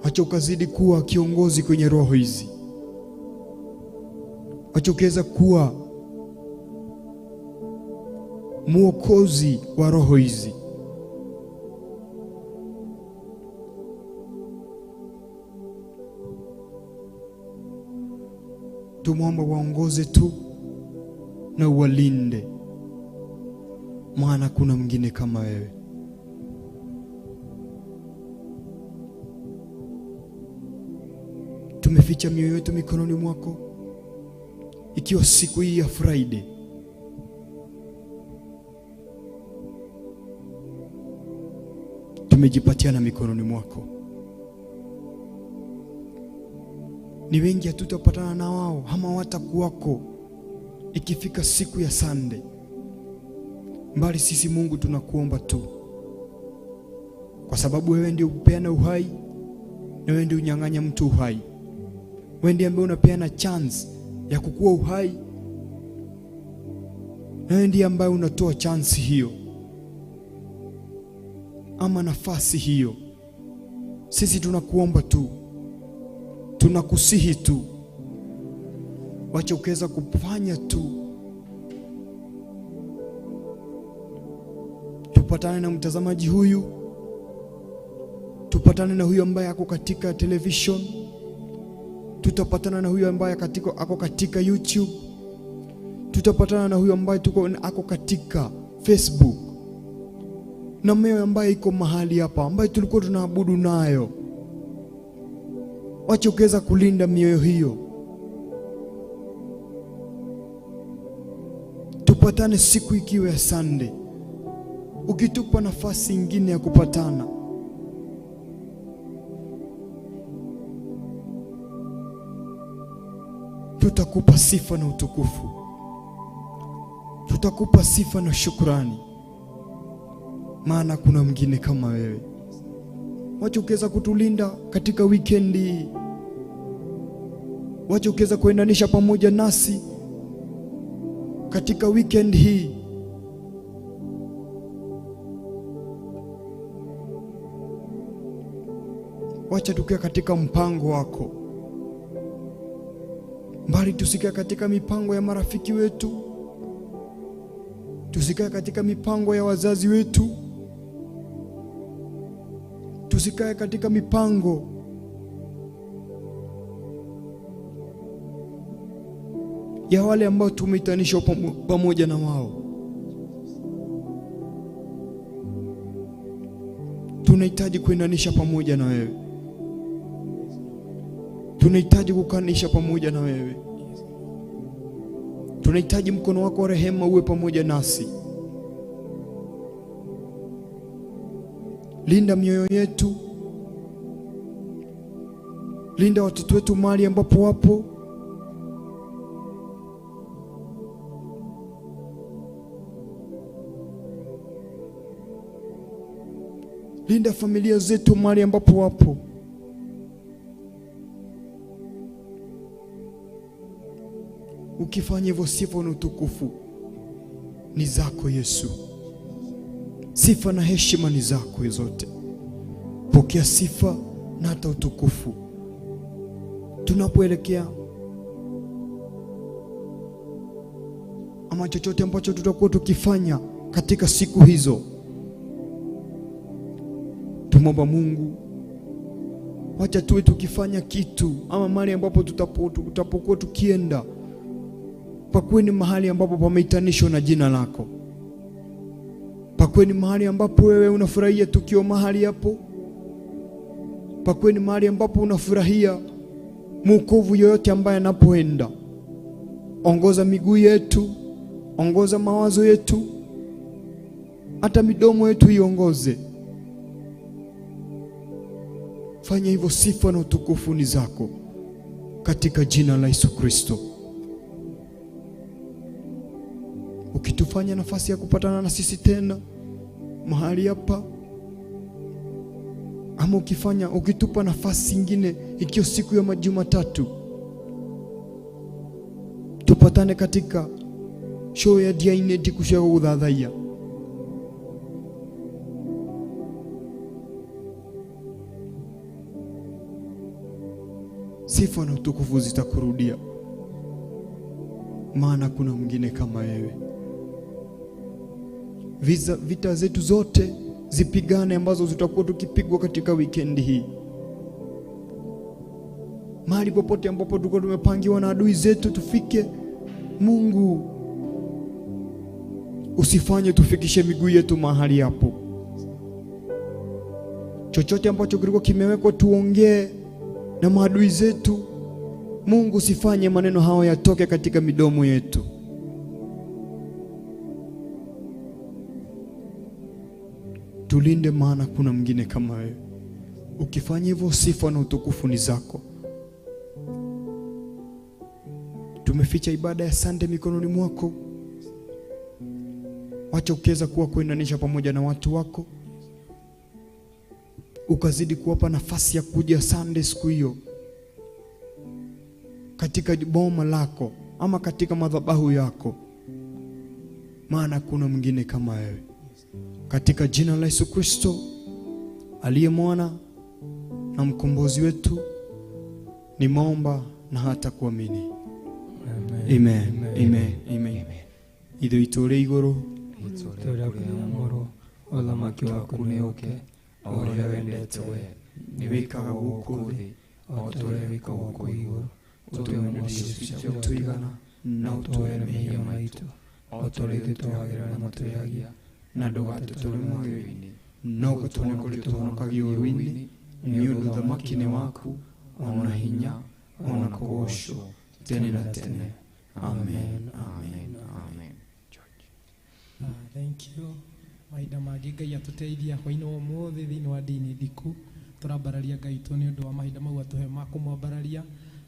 Acha ukazidi kuwa kiongozi kwenye roho hizi. Acha ukaweza kuwa mwokozi wa roho hizi. Tumwomba waongoze tu na uwalinde, maana kuna mwingine kama wewe. Tumeficha mioyo yetu mikononi mwako, ikiwa siku hii ya Friday. Tumejipatiana mikononi mwako. Ni wengi hatutapatana na wao ama watakuwako ikifika siku ya Sunday. Mbali sisi Mungu tunakuomba tu, kwa sababu wewe ndio upeana uhai na wewe ndio unyang'anya mtu uhai. Wewe ndiye ambaye unapeana chance ya kukua uhai, na wewe ndiye ambaye unatoa chance hiyo ama nafasi hiyo. Sisi tunakuomba tu, tunakusihi tu, wacha ukaweza kufanya tu. Tupatane na mtazamaji huyu, tupatane na huyu ambaye ako katika television, tutapatana na huyu ambaye ako katika YouTube, tutapatana na huyu ambaye ako katika Facebook, na mioyo ambaye iko mahali hapa ambaye tulikuwa tunaabudu nayo. Wacha ukaweza kulinda mioyo hiyo. Tupatane siku ikiwa ya Sunday, ukitupa nafasi ingine ya kupatana. Tutakupa sifa na utukufu, tutakupa sifa na shukrani, maana kuna mwingine kama wewe. Wacha ukaweza kutulinda katika weekend hii. Wacha ukaweza kuendanisha pamoja nasi katika weekend hii. Wacha tukae katika mpango wako, mbali tusikae katika mipango ya marafiki wetu, tusikae katika mipango ya wazazi wetu, tusikae katika mipango ya wale ambao tumeitanishwa pamoja na wao. Tunahitaji kuendanisha pamoja na wewe, tunahitaji kukanisha pamoja na wewe, tunahitaji mkono wako wa rehema uwe pamoja nasi. Linda mioyo yetu, linda watoto wetu mahali ambapo wapo. Linda familia zetu mahali ambapo wapo. Ukifanya hivyo, sifa na utukufu ni zako Yesu. Sifa na heshima ni zako zote. Pokea sifa na hata utukufu. Tunapoelekea ama chochote ambacho tutakuwa tukifanya katika siku hizo, tumomba Mungu, wacha tuwe tukifanya kitu ama mahali ambapo tutapokuwa tukienda, pakuwe ni mahali ambapo pameitanishwa na jina lako. Pakuwe ni mahali ambapo wewe unafurahia tukio mahali hapo. Pakuwe ni mahali ambapo unafurahia mwokovu yoyote ambaye anapoenda. Ongoza miguu yetu, ongoza mawazo yetu, hata midomo yetu iongoze. Fanya hivyo, sifa na utukufu ni zako, katika jina la Yesu Kristo. Ukitufanya nafasi ya kupatana na sisi tena mahali hapa, ama ukitupa nafasi nyingine, ikiwa siku ya Jumatatu tupatane katika show ya Diainedi kushaka udhadhaya. Sifa na utukufu zitakurudia, maana kuna mwingine kama wewe. Vita zetu zote zipigane ambazo zitakuwa tukipigwa katika weekend hii. Mahali popote ambapo tuko tumepangiwa na adui zetu tufike, Mungu usifanye tufikishe miguu yetu mahali hapo. Chochote ambacho kilikuwa kimewekwa tuongee na maadui zetu, Mungu usifanye maneno hayo yatoke katika midomo yetu. Tulinde, maana kuna mwingine kama wewe. Ukifanya hivyo, sifa na utukufu ni zako. Tumeficha ibada ya Sunday mikononi mwako. Wacha ukiweza kuwa kuendanisha pamoja na watu wako, ukazidi kuwapa nafasi ya kuja Sunday siku hiyo katika boma lako ama katika madhabahu yako, maana kuna mwingine kama wewe. Katika jina la Yesu Kristo aliye mwana na mkombozi wetu, nimeomba na hata kuamini. Amen. Amen. Amen. Ithu itore iguru Tora kunyamoro othamaki waku ni uke oria wendete we ni wikaga guku thi o tore wikaga guku iguru utuone cia tuigana na utuone mehia maitu o tore twagera na matuyagia na ndugatutore moyo-ini no gutone kuri tuhonokagia ũru-inĩ nĩ ũndũ ũthamaki-nĩ waku ona hinya ona kũgocwo tene na tene. Amen. Amen. Amen. Thank you. Mahinda mangĩ Ngai atuteithia hwainĩ wa ũmũthĩ thĩinĩ wa ndini ndiku turambararia Ngai tu nĩ ũndũ wa mahinda mau atuhe ma kũmwambararia.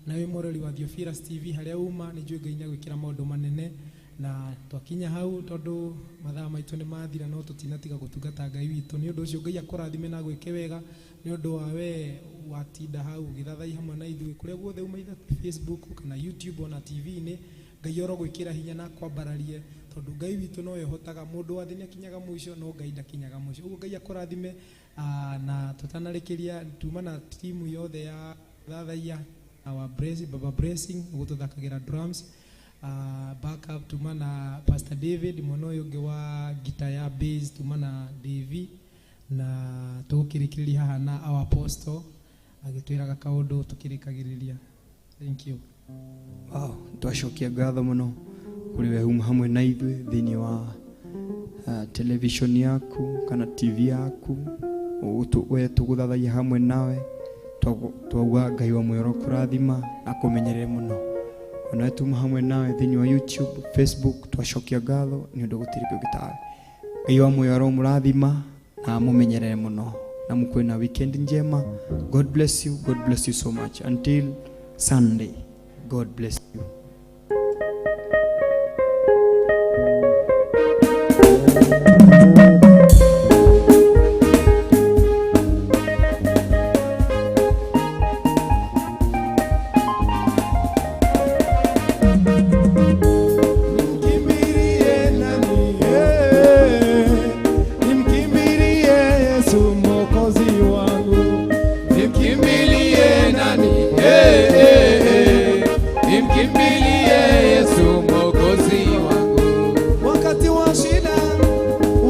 Na wĩ mũrori wa Theophilus TV harĩa uma nĩ njũĩ Ngai nĩ agwĩkĩra maũndũ manene, na twakinya hau tondũ mathaa maitũ nĩ mathira no tũtinatiga gũtungata Ngai witũ. Nĩ ũndũ ũcio Ngai akũrathime na gwĩke wega nĩ ũndũ wa we watinda hau gĩthathai hamwe na ithuĩ kũrĩa guothe uma, either Facebook kana YouTube ona TV-inĩ. Ngai oro gwĩkĩra hinya na kwambararie tondũ Ngai witũ no ehotaga. Mũndũ wa thĩ nĩ akinyaga mũico no Ngai ndakinyaga mũico. Ũguo Ngai akũrathime, na tũtanarĩkĩria tuma na timu yothe ya thathaia our Baba Blessing gũtũthakagĩra drums, backup tuma na Pastor David mwana ũyũ ũngĩ wa guitar ya bass tuma na Davy, na tũkĩrĩkĩrĩria haha na our apostle agĩtwĩraga kaũndũ tũkĩrĩkagĩrĩria. Thank you. Wow, twacokia ngatho muno kuri we uma hamwe na ithuĩ thĩinĩ wa television yaku kana TV yaku, we tũgũthathaia hamwe nawe. Twauga Ngai wa mwero kũrathima na kũmenyerere muno. Ona tuma hamwe nawe thĩinĩ wa YouTube, Facebook, twacokia ngatho nĩ ũndũ gũtirĩ kĩndũ gĩtawe. Ngai wa mwero mũrathima na mũmenyerere muno, na mkuwe na weekend njema. God bless you. God bless you so much. Until Sunday. God bless you.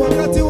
Wakati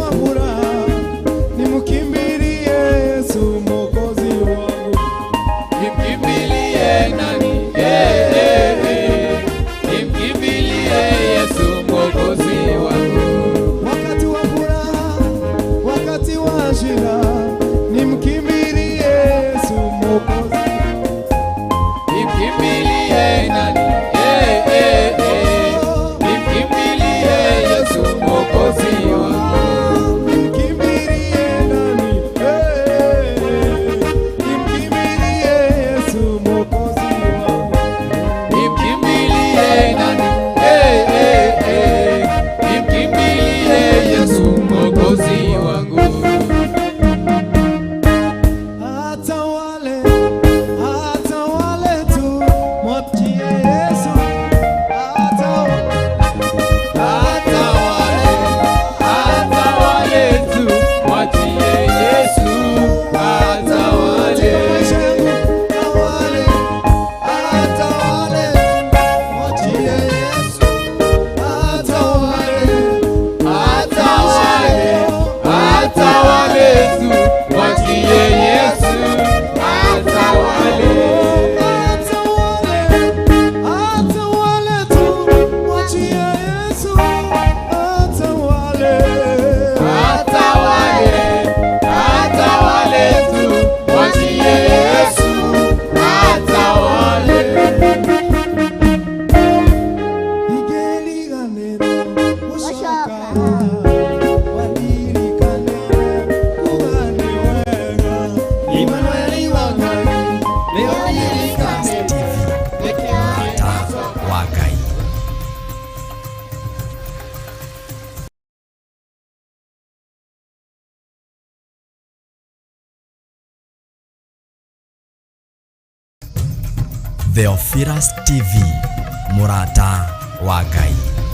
Theophilus TV, mũrata wa Ngai.